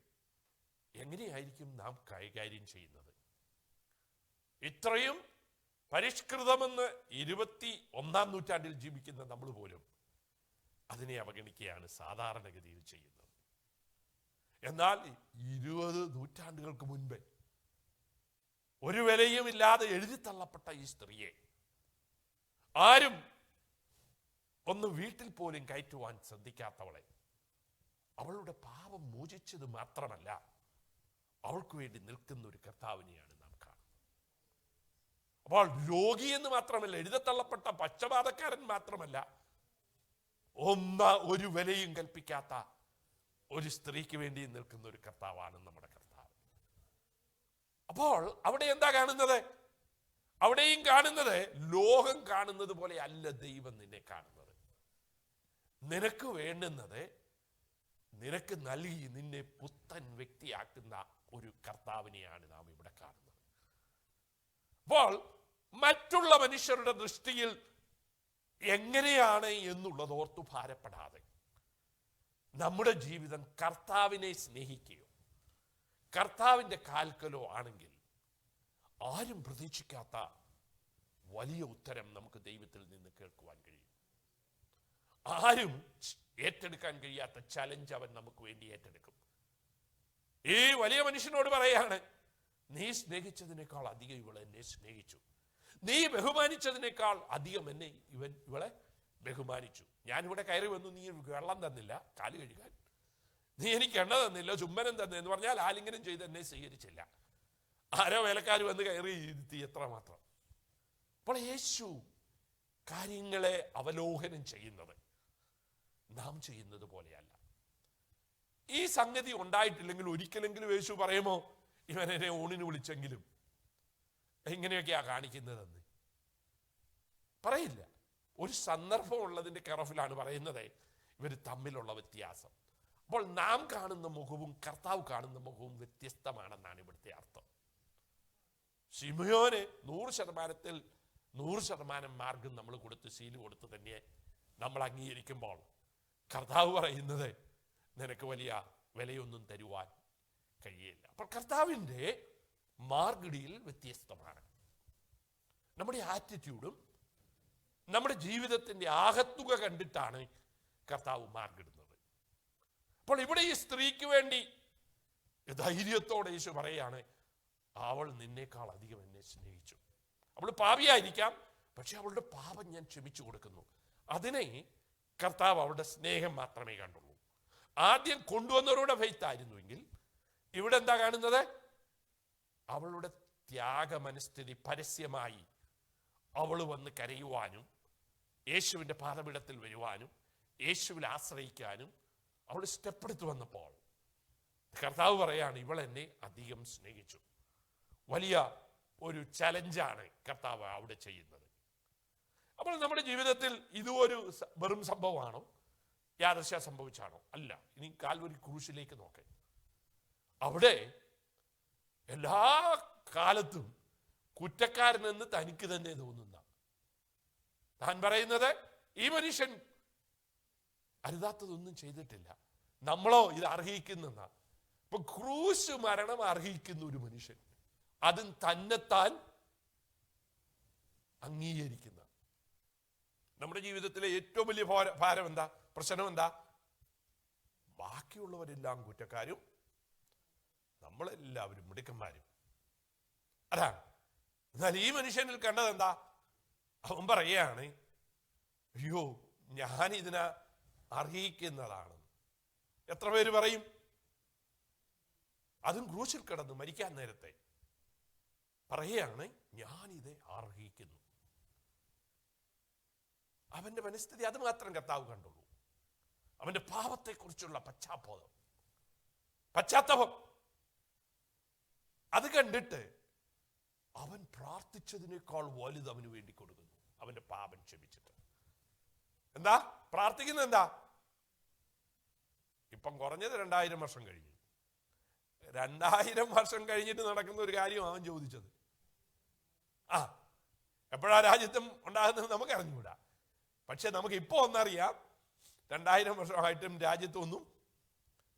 എങ്ങനെയായിരിക്കും നാം കൈകാര്യം ചെയ്യുന്നത്? ഇത്രയും പരിഷ്കൃതമെന്ന് 21-ാം നൂറ്റാണ്ടിൽ ജീവിക്കുന്ന നമ്മൾ പോലും അതിനെ അവഗണിക്കുകയാണ് സാധാരണഗതിയിൽ ചെയ്യുന്നത്. എന്നാൽ 20 നൂറ്റാണ്ടുകൾക്ക് മുൻപ് ഒരു വിലയും ഇല്ലാതെ എഴുതിത്തള്ളപ്പെട്ട ഈ സ്ത്രീയെ ആരും ഒന്ന് വീട്ടിൽ പോലും കയറ്റുവാൻ ശ്രദ്ധിക്കാത്തവളെ അവളുടെ പാപം മോചിച്ചത് മാത്രമല്ല, അവൾക്ക് വേണ്ടി നിൽക്കുന്ന ഒരു കർത്താവിനെയാണ് നാം കാണുന്നത്. അപ്പോൾ രോഗിയെന്ന് മാത്രമല്ല, എഴുതത്തള്ളപ്പെട്ട പക്ഷപാതക്കാരൻ മാത്രമല്ല, ഒരു വിലയും കൽപ്പിക്കാത്ത ഒരു സ്ത്രീക്ക് വേണ്ടി നിൽക്കുന്ന ഒരു കർത്താവാണ് നമ്മുടെ കർത്താവ്. അപ്പോൾ അവിടെ എന്താ കാണുന്നത്? അവിടെയും കാണുന്നത് ലോകം കാണുന്നത് പോലെ അല്ല ദൈവം നിന്നെ കാണുന്നത്. നിനക്ക് വേണ്ടുന്നത് നിനക്ക് നൽകി നിന്നെ പുത്തൻ വ്യക്തിയാക്കുന്ന ഒരു കർത്താവിനെയാണ് നാം ഇവിടെ കാണുന്നത്. അപ്പോൾ മറ്റുള്ള മനുഷ്യരുടെ ദൃഷ്ടിയിൽ എങ്ങനെയാണ് എന്നുള്ളത് ഓർത്തു ഭാരപ്പെടാതെ നമ്മുടെ ജീവിതം കർത്താവിനെ സ്നേഹിക്കുകയോ കർത്താവിൻ്റെ കാൽക്കലോ ആണെങ്കിൽ ആരും പ്രതീക്ഷിക്കാത്ത വലിയ ഉത്തരം നമുക്ക് ദൈവത്തിൽ നിന്ന് കേൾക്കുവാൻ കഴിയും. ആരും ഏറ്റെടുക്കാൻ കഴിയാത്ത ചലഞ്ച് അവൻ നമുക്ക് വേണ്ടി ഏറ്റെടുക്കും. ഈ വലിയ മനുഷ്യനോട് പറയാണ്, നീ സ്നേഹിച്ചതിനേക്കാൾ അധികം ഇവളെ എന്നെ സ്നേഹിച്ചു, നീ ബഹുമാനിച്ചതിനേക്കാൾ അധികം എന്നെ ഇവളെ ബഹുമാനിച്ചു. ഞാനിവിടെ കയറി വന്നു, നീ വെള്ളം തന്നില്ല കാല് കഴുകാൻ, നീ എനിക്ക് എണ്ണ തന്നില്ല, ചുമ്മനം തന്നെന്ന് പറഞ്ഞാൽ ആലിംഗനം ചെയ്ത് എന്നെ സ്വീകരിച്ചില്ല, ആരോ വേലക്കാർ വന്ന് കയറി ഇരുത്തി, എത്രമാത്രം. അപ്പോൾ യേശു കാര്യങ്ങളെ അവലോകനം ചെയ്യുന്നത് നാം ചെയ്യുന്നത് പോലെയല്ല. ഈ സംഗതി ഉണ്ടായിട്ടില്ലെങ്കിൽ ഒരിക്കലെങ്കിലും യേശു പറയുമോ, ഇവൻ എന്നെ ഊണിന് വിളിച്ചെങ്കിലും എങ്ങനെയൊക്കെയാ കാണിക്കുന്നതെന്ന് പറയില്ല. ഒരു സന്ദർഭം ഉള്ളതിന്റെ കെറഫിലാണ് പറയുന്നത് ഇവർ തമ്മിലുള്ള വ്യത്യാസം. അപ്പോൾ നാം കാണുന്ന മുഖവും കർത്താവ് കാണുന്ന മുഖവും വ്യത്യസ്തമാണെന്നാണ് ഇവിടുത്തെ അർത്ഥം. ശിമയോന് 100% മാർഗം നമ്മൾ കൊടുത്ത് സീല് കൊടുത്ത് തന്നെ നമ്മൾ അംഗീകരിക്കുമ്പോൾ കർത്താവ് പറയുന്നത് നിനക്ക് വലിയ വിലയൊന്നും തരുവാൻ കഴിയില്ല. അപ്പോൾ കർത്താവിൻ്റെ മാർഗടിയിൽ വ്യത്യസ്തമാണ്. നമ്മുടെ ആറ്റിറ്റ്യൂഡും നമ്മുടെ ജീവിതത്തിൻ്റെ ആകത്തുക കണ്ടിട്ടാണ് കർത്താവ് മാർഗിടുന്നത്. അപ്പോൾ ഇവിടെ ഈ സ്ത്രീക്ക് വേണ്ടി ധൈര്യത്തോടെ യേശു പറയാണ്, അവൾ നിന്നേക്കാൾ അധികം എന്നെ സ്നേഹിച്ചു. അവൾ പാപിയായിരിക്കാം, പക്ഷെ അവളുടെ പാപം ഞാൻ ക്ഷമിച്ചു കൊടുക്കുന്നു. അതിനെ കർത്താവ് അവളുടെ സ്നേഹം മാത്രമേ കണ്ടുള്ളൂ. ആദ്യം കൊണ്ടുവന്നവരുടെ ഫെയ്ത്തായിരുന്നുവെങ്കിൽ ഇവിടെ എന്താ കാണുന്നത്? അവളുടെ ത്യാഗ മനസ്ഥിതി പരസ്യമായി അവൾ വന്ന് കരയുവാനും യേശുവിൻ്റെ പാദപീഠത്തിൽ വരുവാനും യേശുവിൽ ആശ്രയിക്കാനും അവൾ സ്റ്റെപ്പെടുത്തു വന്നപ്പോൾ കർത്താവ് പറയാണ്, ഇവൾ എന്നെ അധികം സ്നേഹിച്ചു. വലിയ ഒരു ചലഞ്ചാണ് കർത്താവ് അവിടെ ചെയ്യുന്നത്. അപ്പോൾ നമ്മുടെ ജീവിതത്തിൽ ഇതൊരു വെറും സംഭവമാണോ, യാദൃശ്യ സംഭവിച്ചാണോ? അല്ല. ഇനി കാൽവരി ക്രൂശിലേക്ക് നോക്കേ. അവിടെ എല്ലാ കാലത്തും കുറ്റക്കാരനെന്ന് തനിക്ക് തന്നെ തോന്നുന്ന, താൻ പറയുന്നത് ഈ മനുഷ്യൻ അരുതാത്തതൊന്നും ചെയ്തിട്ടില്ല, നമ്മളോ ഇത് അർഹിക്കുന്ന. ഇപ്പൊ ക്രൂശ് മരണം അർഹിക്കുന്ന ഒരു മനുഷ്യൻ, അതും തന്നെത്താൻ അംഗീകരിക്കുന്ന. നമ്മുടെ ജീവിതത്തിലെ ഏറ്റവും വലിയ ഭാരം എന്താ, പ്രശ്നം എന്താ? ബാക്കിയുള്ളവരെല്ലാം കുറ്റക്കാരും നമ്മളെല്ലാവരും മിടുക്കന്മാരും. അതാണ്. എന്നാൽ ഈ മനുഷ്യനിൽ കണ്ടത് എന്താ? അവൻ പറയുകയാണ്, അയ്യോ ഞാനിതിനെ അർഹിക്കുന്നതാണ്. എത്ര പേര് പറയും? അതും ക്രൂശിൽ കിടന്ന് മരിക്കാൻ നേരത്തെ പറയുകയാണ്, ഞാനിത് അർഹിക്കുന്നു. അവന്റെ മനസ്ഥിതി അത് മാത്രം കർത്താവ് കണ്ടുള്ളൂ. അവന്റെ പാപത്തെക്കുറിച്ചുള്ള പശ്ചാത്തലം അത് കണ്ടിട്ട് അവൻ പ്രാർത്ഥിച്ചതിനേക്കാൾ വലുത് അവന് വേണ്ടി കൊടുക്കുന്നു. അവന്റെ പാപം ക്ഷമിച്ചിട്ട് എന്താ പ്രാർത്ഥിക്കുന്നത്? എന്താ? ഇപ്പം കുറഞ്ഞത് 2000 വർഷം കഴിഞ്ഞു. 2000 വർഷം കഴിഞ്ഞിട്ട് നടക്കുന്ന ഒരു കാര്യം അവൻ ചോദിച്ചത്. എപ്പോഴാ രാജ്യത്വം ഉണ്ടാകുന്നത് നമുക്ക് അറിഞ്ഞുകൂടാ. പക്ഷെ നമുക്ക് ഇപ്പൊ ഒന്നറിയാം, 2000 വർഷമായിട്ടും രാജ്യത്വമൊന്നും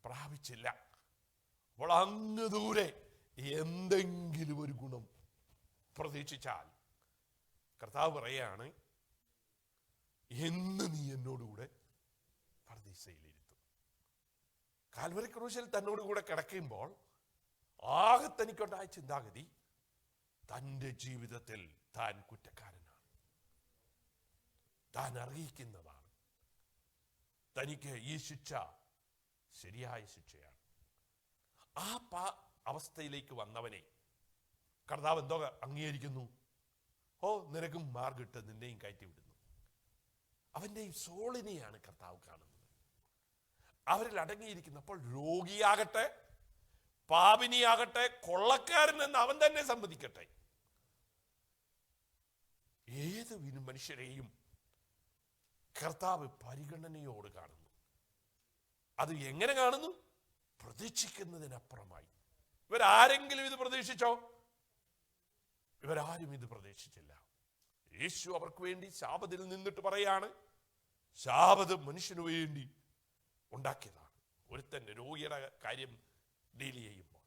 പ്രാപിച്ചില്ല. അപ്പോൾ അങ്ങ് ദൂരെ എന്തെങ്കിലും ഒരു ഗുണം പ്രതീക്ഷിച്ചാൽ കർത്താവ് പറയാണ്, എന്ന് നീ എന്നോടുകൂടെ പർദീസയിലിരുത്തും. കാൽവരി ക്രൂശിൽ തന്നോടുകൂടെ കിടക്കുമ്പോൾ ആകെ തനിക്കുണ്ടായ ചിന്താഗതി, തൻ്റെ ജീവിതത്തിൽ താൻ കുറ്റക്കാരനാണ്, താൻ അർഹിക്കുന്നതാണ്, തനിക്ക് ഈ ശിക്ഷ ശരിയായ ശിക്ഷയാണ്. ആ അവസ്ഥയിലേക്ക് വന്നവനെ കർത്താവ് എന്തോ അംഗീകരിക്കുന്നു. നിനക്കും മാർഗിട്ട് നിന്നെയും കയറ്റി വിടുന്നു. അവൻ്റെ ഈ സോളിനെയാണ് കർത്താവ് കാണുന്നത്. അവരിൽ അടങ്ങിയിരിക്കുന്നപ്പോൾ രോഗിയാകട്ടെ, പാപിനിയാകട്ടെ, കൊള്ളക്കാരൻ എന്ന് അവൻ തന്നെ സമ്മതിക്കട്ടെ, ഏത് മനുഷ്യരെയും കർത്താവ് പരിഗണനയോട് കാണുന്നു. അത് എങ്ങനെ കാണുന്നു? പ്രതീക്ഷിക്കുന്നതിനപ്പുറമായി. ഇവരാരെങ്കിലും ഇത് പ്രതീക്ഷിച്ചോ? ഇവരാരും ഇത് പ്രതീക്ഷിച്ചില്ല. യേശു അവർക്ക് വേണ്ടി ശാബത്തിൽ നിന്നിട്ട് പറയാണ്, ശാബത്ത് മനുഷ്യന് വേണ്ടി ഉണ്ടാക്കിയതാണ്. ഒരുത്തന്റെ രോഗിയുടെ കാര്യം ഡീൽ ചെയ്യുമ്പോൾ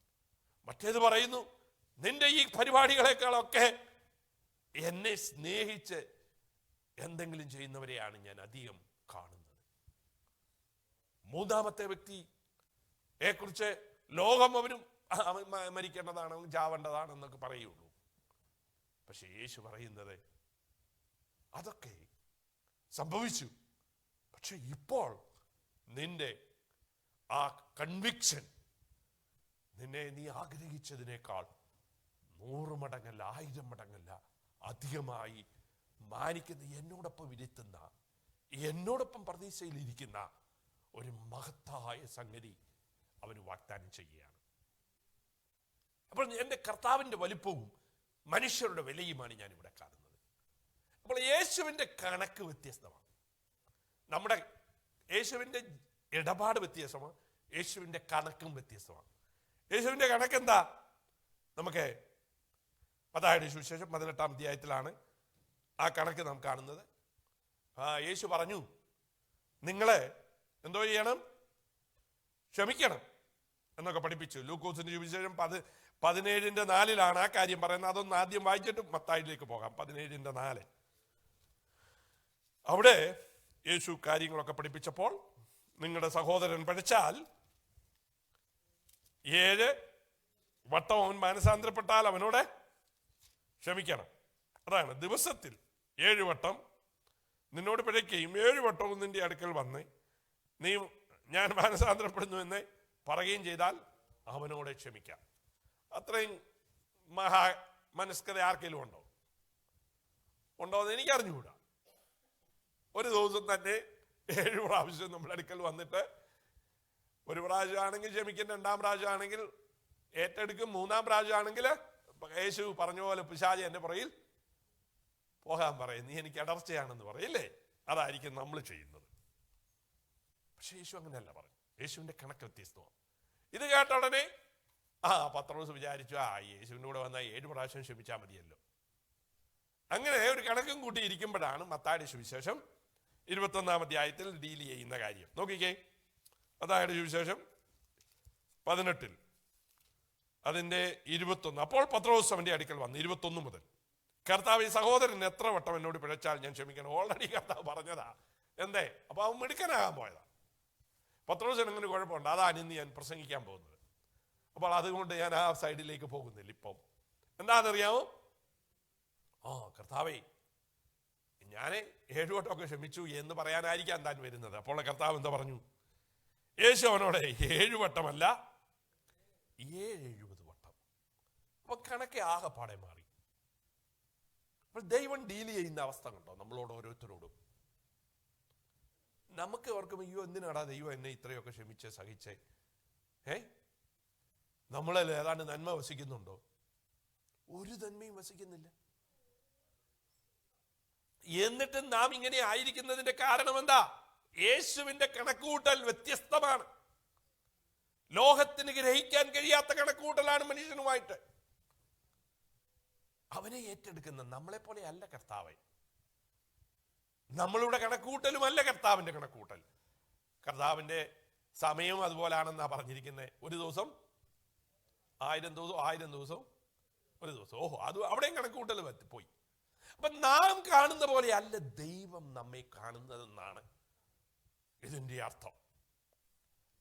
മറ്റേത് പറയുന്നു, നിന്റെ ഈ പരിപാടികളെക്കാളൊക്കെ എന്നെ സ്നേഹിച്ച് എന്തെങ്കിലും ചെയ്യുന്നവരെയാണ് ഞാൻ അധികം കാണുന്നത്. മൂന്നാമത്തെ വ്യക്തിയെ കുറിച്ച് ലോകം അവനും മരിക്കേണ്ടതാണ്, അവൻ ചാവേണ്ടതാണെന്നൊക്കെ പറയുള്ളൂ. പക്ഷെ യേശു പറയുന്നത് അതൊക്കെ സംഭവിച്ചു, പക്ഷെ ഇപ്പോൾ നിന്റെ ആ കൺവിക്ഷൻ നിന്നെ നീ ആഗ്രഹിച്ചതിനേക്കാൾ 100 മടങ്ങല്ല, 1000 മടങ്ങല്ല അധികമായി മാനിക്കുന്ന, എന്നോടൊപ്പം ഇരുത്തുന്ന, എന്നോടൊപ്പം പ്രതീക്ഷയിൽ ഇരിക്കുന്ന ഒരു മഹത്തായ സംഗതി അവന് വാഗ്ദാനം ചെയ്യുകയാണ്. അപ്പോൾ എൻ്റെ കർത്താവിൻ്റെ വലിപ്പവും മനുഷ്യരുടെ വിലയുമാണ് ഞാൻ ഇവിടെ കാണുന്നത്. അപ്പോൾ യേശുവിൻ്റെ കണക്ക് വ്യത്യസ്തമാണ്, നമ്മുടെ യേശുവിൻ്റെ ഇടപാട് വ്യത്യസ്തമാണ്, യേശുവിൻ്റെ കണക്കും വ്യത്യസ്തമാണ്. യേശുവിൻ്റെ കണക്കെന്താ? നമുക്ക് മത്തായിയുടെ സുവിശേഷം 18-ാം അധ്യായത്തിലാണ് ആ കണക്ക് നാം കാണുന്നത്. യേശു പറഞ്ഞു, നിങ്ങളെ എന്തോ ചെയ്യണം? ക്ഷമിക്കണം എന്നൊക്കെ പഠിപ്പിച്ചു. ലൂക്കോസിന്റെ സുവിശേഷം 17:4 ആ കാര്യം പറയുന്നത്. അതൊന്ന് ആദ്യം വായിച്ചിട്ട് മത്തായിലേക്ക് പോകാം. 17:4 അവിടെ യേശു കാര്യങ്ങളൊക്കെ പഠിപ്പിച്ചപ്പോൾ, നിങ്ങളുടെ സഹോദരൻ പഴിച്ചാൽ 7 വട്ടം അവൻ മാനസാന്തരപ്പെട്ടാൽ അവനോട് ക്ഷമിക്കണം. അതാണ്, ദിവസത്തിൽ 7 വട്ടം നിന്നോട് പിഴയ്ക്കുകയും 7 വട്ടവും നിന്റെ അടുക്കൽ വന്ന് നീ ഞാൻ മാനസാന്തരപ്പെടുന്നു എന്ന് പറയുകയും ചെയ്താൽ അവനോട് ക്ഷമിക്കാം. അത്രയും മനസ്കത ആർക്കെങ്കിലും ഉണ്ടോ എന്ന് എനിക്കറിഞ്ഞുകൂടാ. ഒരു ദിവസം തന്നെ 7 പ്രാവശ്യം നമ്മുടെ അടുക്കൽ വന്നിട്ട്, ഒരു പ്രാവശ്യമാണെങ്കിൽ ക്ഷമിക്കും, 2-ാം പ്രാവശ്യമാണെങ്കിൽ ഏറ്റെടുക്കും, 3-ാം പ്രാവശ്യമാണെങ്കിൽ യേശു പറഞ്ഞ പോലെ പിശാച് എൻ്റെ പുറകിൽ പോകാൻ പറയും, നീ എനിക്ക് ഇടർച്ചയാണെന്ന് പറയില്ലേ? അതായിരിക്കും നമ്മൾ ചെയ്യുന്നത്. പക്ഷെ യേശു അങ്ങനെയല്ല പറഞ്ഞു. യേശുവിൻ്റെ കണക്ക് വ്യത്യസ്തമാണ്. ഇത് കേട്ട ഉടനെ പത്രോസ് വിചാരിച്ചു, യേശുവിൻ്റെ കൂടെ വന്നാൽ 7 പ്രാവശ്യം ക്ഷമിച്ചാൽ മതിയല്ലോ. അങ്ങനെ ഒരു കണക്കും കൂട്ടി ഇരിക്കുമ്പോഴാണ് മത്തായിയുടെ സുവിശേഷം 21-ാം അധ്യായത്തിൽ ഡീൽ ചെയ്യുന്ന കാര്യം. നോക്കിക്കേ, മത്തായിയുടെ സുവിശേഷം 18 അതിൻ്റെ 21. അപ്പോൾ പത്രോസ് അവൻ്റെ അടുക്കൽ വന്ന് 21 മുതൽ, കർത്താവ്, ഈ സഹോദരൻ എത്ര വട്ടം എന്നോട് പിഴച്ചാൽ ഞാൻ ക്ഷമിക്കണം? ഓൾറെഡി കർത്താവ് പറഞ്ഞതാ. എന്തേ? അപ്പൊ അവൻ മിടുക്കനാകാൻ പോയതാ. പത്രോസിന് അങ്ങനെ കുഴപ്പമുണ്ട്, അതാണ് ഇന്ന് ഞാൻ പ്രസംഗിക്കാൻ പോകുന്നത്. അപ്പോൾ അതുകൊണ്ട് ഞാൻ ആ സൈഡിലേക്ക് പോകുന്നില്ല. ഇപ്പം എന്താണെന്നറിയാമോ? കർത്താവേ, ഞാൻ 7 വട്ടമൊക്കെ ക്ഷമിച്ചു എന്ന് പറയാനായിരിക്കാം താൻ വരുന്നത്. അപ്പോൾ കർത്താവ് എന്താ പറഞ്ഞു? യേശു അവനോട് 7 വട്ടമല്ല 70 വട്ടം. അപ്പൊ കണക്കെ ആകെപ്പാടെ മാറി. അപ്പോൾ ദൈവം ഡീൽ ചെയ്യുന്ന അവസ്ഥ കണ്ടോ നമ്മളോട് ഓരോരുത്തരോടും? നമുക്ക് ഓർക്കും, അയ്യോ എന്തിനാടാ ദൈവം എന്നെ ഇത്രയൊക്കെ ക്ഷമിച്ച് സഹിച്ചേ? നമ്മളിൽ ഏതാണ്ട് നന്മ വസിക്കുന്നുണ്ടോ? ഒരു നന്മയും വസിക്കുന്നില്ല. എന്നിട്ട് നാം ഇങ്ങനെ ആയിരിക്കുന്നതിന്റെ കാരണം എന്താ? യേശുവിന്റെ കണക്കുകൂട്ടൽ വ്യത്യസ്തമാണ്. ലോകത്തിന് ഗ്രഹിക്കാൻ കഴിയാത്ത കണക്കുകൂട്ടലാണ് മനുഷ്യനുമായിട്ട്. അവനെ ഏറ്റെടുക്കുന്ന നമ്മളെ പോലെ അല്ല കർത്താവ്. നമ്മളുടെ കണക്കുകൂട്ടലുമല്ല കർത്താവിന്റെ കണക്കുകൂട്ടൽ. കർത്താവിന്റെ സമയം അതുപോലാണെന്നാ പറഞ്ഞിരിക്കുന്നത്. ഒരു ദിവസം 1000 ദിവസം, 1000 ദിവസം ഒരു ദിവസം. അത് അവിടെയും കണക്കുകൂട്ടൽ പോയി. അപ്പൊ നാം കാണുന്ന പോലെ അല്ല ദൈവം നമ്മെ കാണുന്നതെന്നാണ് ഇതിന്റെ അർത്ഥം.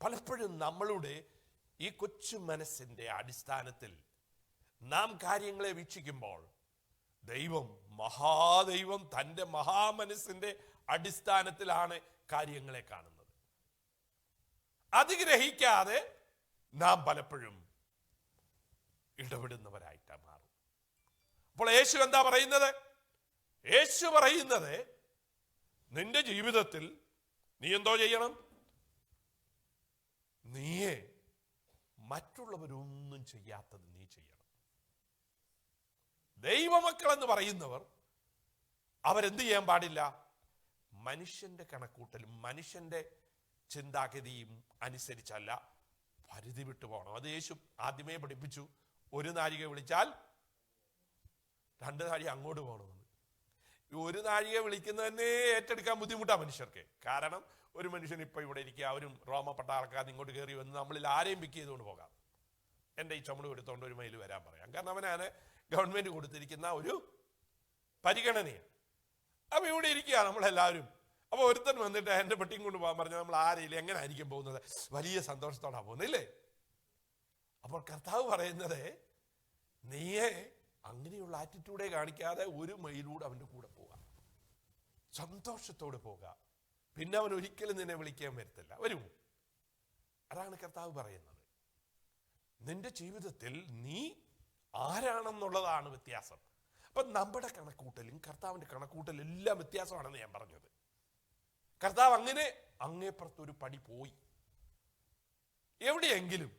പലപ്പോഴും നമ്മളുടെ ഈ കൊച്ചു മനസ്സിന്റെ അടിസ്ഥാനത്തിൽ നാം കാര്യങ്ങളെ വീക്ഷിക്കുമ്പോൾ മഹാദൈവം തൻ്റെ മഹാമനസ്സിന്റെ അടിസ്ഥാനത്തിലാണ് കാര്യങ്ങളെ കാണുന്നത്. അത് ഗ്രഹിക്കാതെ നാം പലപ്പോഴും ഇടപെടുന്നവരായിട്ട് മാറും. അപ്പോൾ യേശു എന്താ പറയുന്നത്? യേശു പറയുന്നത്, നിന്റെ ജീവിതത്തിൽ നീ എന്തോ ചെയ്യണം? നീയെ മറ്റുള്ളവരൊന്നും ചെയ്യാത്തത് നീ ചെയ്യണം. ദൈവമക്കൾ എന്ന് പറയുന്നവർ അവരെന്ത് ചെയ്യാൻ പാടില്ല? മനുഷ്യന്റെ കണക്കൂട്ടലും മനുഷ്യന്റെ ചിന്താഗതിയും അനുസരിച്ചല്ല പരിധി വിട്ടു പോകണം. അത് യേശു ആദ്യമേ പഠിപ്പിച്ചു. 1 നാഴിക വിളിച്ചാൽ 2 നാഴിക അങ്ങോട്ട് പോകണമെന്ന്. ഈ 1 നാഴിക വിളിക്കുന്നതന്നെ ഏറ്റെടുക്കാൻ ബുദ്ധിമുട്ടാണ് മനുഷ്യർക്ക്. കാരണം ഒരു മനുഷ്യൻ ഇപ്പൊ ഇവിടെ ഇരിക്കുക, അവരും റോമ പട്ടാളക്കാരൻ ഇങ്ങോട്ട് കയറി വന്ന് നമ്മളിൽ ആരെയും പിക്ക് ചെയ്തുകൊണ്ട് പോകാം. എൻ്റെ ഈ ചുമട് എടുത്തുകൊണ്ട് 1 മൈൽ വരാൻ പറയാം. കാരണം അവനാണ് ഗവൺമെന്റ് കൊടുത്തിരിക്കുന്ന ഒരു പരിഗണനയാണ്. അപ്പൊ ഇവിടെ ഇരിക്കുക നമ്മളെല്ലാവരും. അപ്പൊ ഒരുത്തൻ വന്നിട്ട് എൻ്റെ പെട്ടിയും കൊണ്ട് പോകാൻ പറഞ്ഞാൽ നമ്മൾ ആരെയും എങ്ങനെ ആയിരിക്കും പോകുന്നത്? വലിയ സന്തോഷത്തോടാണ് പോകുന്നില്ലേ? അപ്പോൾ കർത്താവ് പറയുന്നത്, നീയെ അങ്ങനെയുള്ള ആറ്റിറ്റ്യൂഡെ കാണിക്കാതെ 1 മൈലൂടെ അവൻ്റെ കൂടെ പോകാം, സന്തോഷത്തോടെ പോകാം. പിന്നെ അവൻ ഒരിക്കലും നിന്നെ വിളിക്കാൻ വരത്തില്ല, വരുമോ? അതാണ് കർത്താവ് പറയുന്നത്. നിന്റെ ജീവിതത്തിൽ നീ ആരാണെന്നുള്ളതാണ് വ്യത്യാസം. അപ്പൊ നമ്മുടെ കണക്കൂട്ടലും കർത്താവിന്റെ കണക്കൂട്ടലും എല്ലാം വ്യത്യാസമാണെന്ന് ഞാൻ പറഞ്ഞത്. കർത്താവ് അങ്ങനെ അങ്ങേപ്പുറത്തൊരു പടി പോയി. എവിടെയെങ്കിലും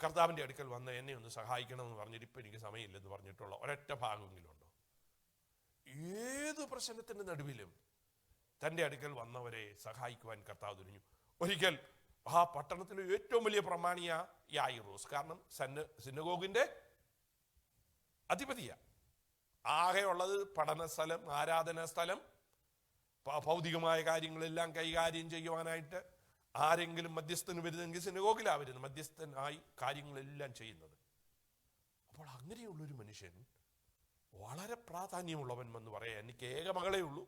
കർത്താവിന്റെ അടുക്കൽ വന്ന് എന്നെ ഒന്ന് സഹായിക്കണമെന്ന് പറഞ്ഞിട്ട് ഇപ്പൊ എനിക്ക് സമയമില്ലെന്ന് പറഞ്ഞിട്ടുള്ള ഒരൊറ്റ ഭാഗമെങ്കിലും ഉണ്ടോ? ഏത് പ്രശ്നത്തിന്റെ നടുവിലും തൻ്റെ അടുക്കൽ വന്നവരെ സഹായിക്കുവാൻ കർത്താവ് തുനിഞ്ഞു. ഒരിക്കൽ ആ പട്ടണത്തിലെ ഏറ്റവും വലിയ പ്രമാണിയ യായിറോസ്, കാരണം സിനഗോഗിന്റെ അധിപതിയാ. ആകെ ഉള്ളത് പഠനസ്ഥലം, ആരാധനാ സ്ഥലം, ഭൗതികമായ കാര്യങ്ങളെല്ലാം കൈകാര്യം ചെയ്യുവാനായിട്ട് ആരെങ്കിലും മധ്യസ്ഥന് വരുന്നെങ്കിൽ സിനഗോഗിലാണ് വരുന്നത്, മധ്യസ്ഥനായി കാര്യങ്ങളെല്ലാം ചെയ്യുന്നത്. അപ്പോൾ അങ്ങനെയുള്ളൊരു മനുഷ്യൻ, വളരെ പ്രാധാന്യമുള്ളവൻ എന്ന് പറയാം. എനിക്ക് ഏക മകളേ ഉള്ളൂ,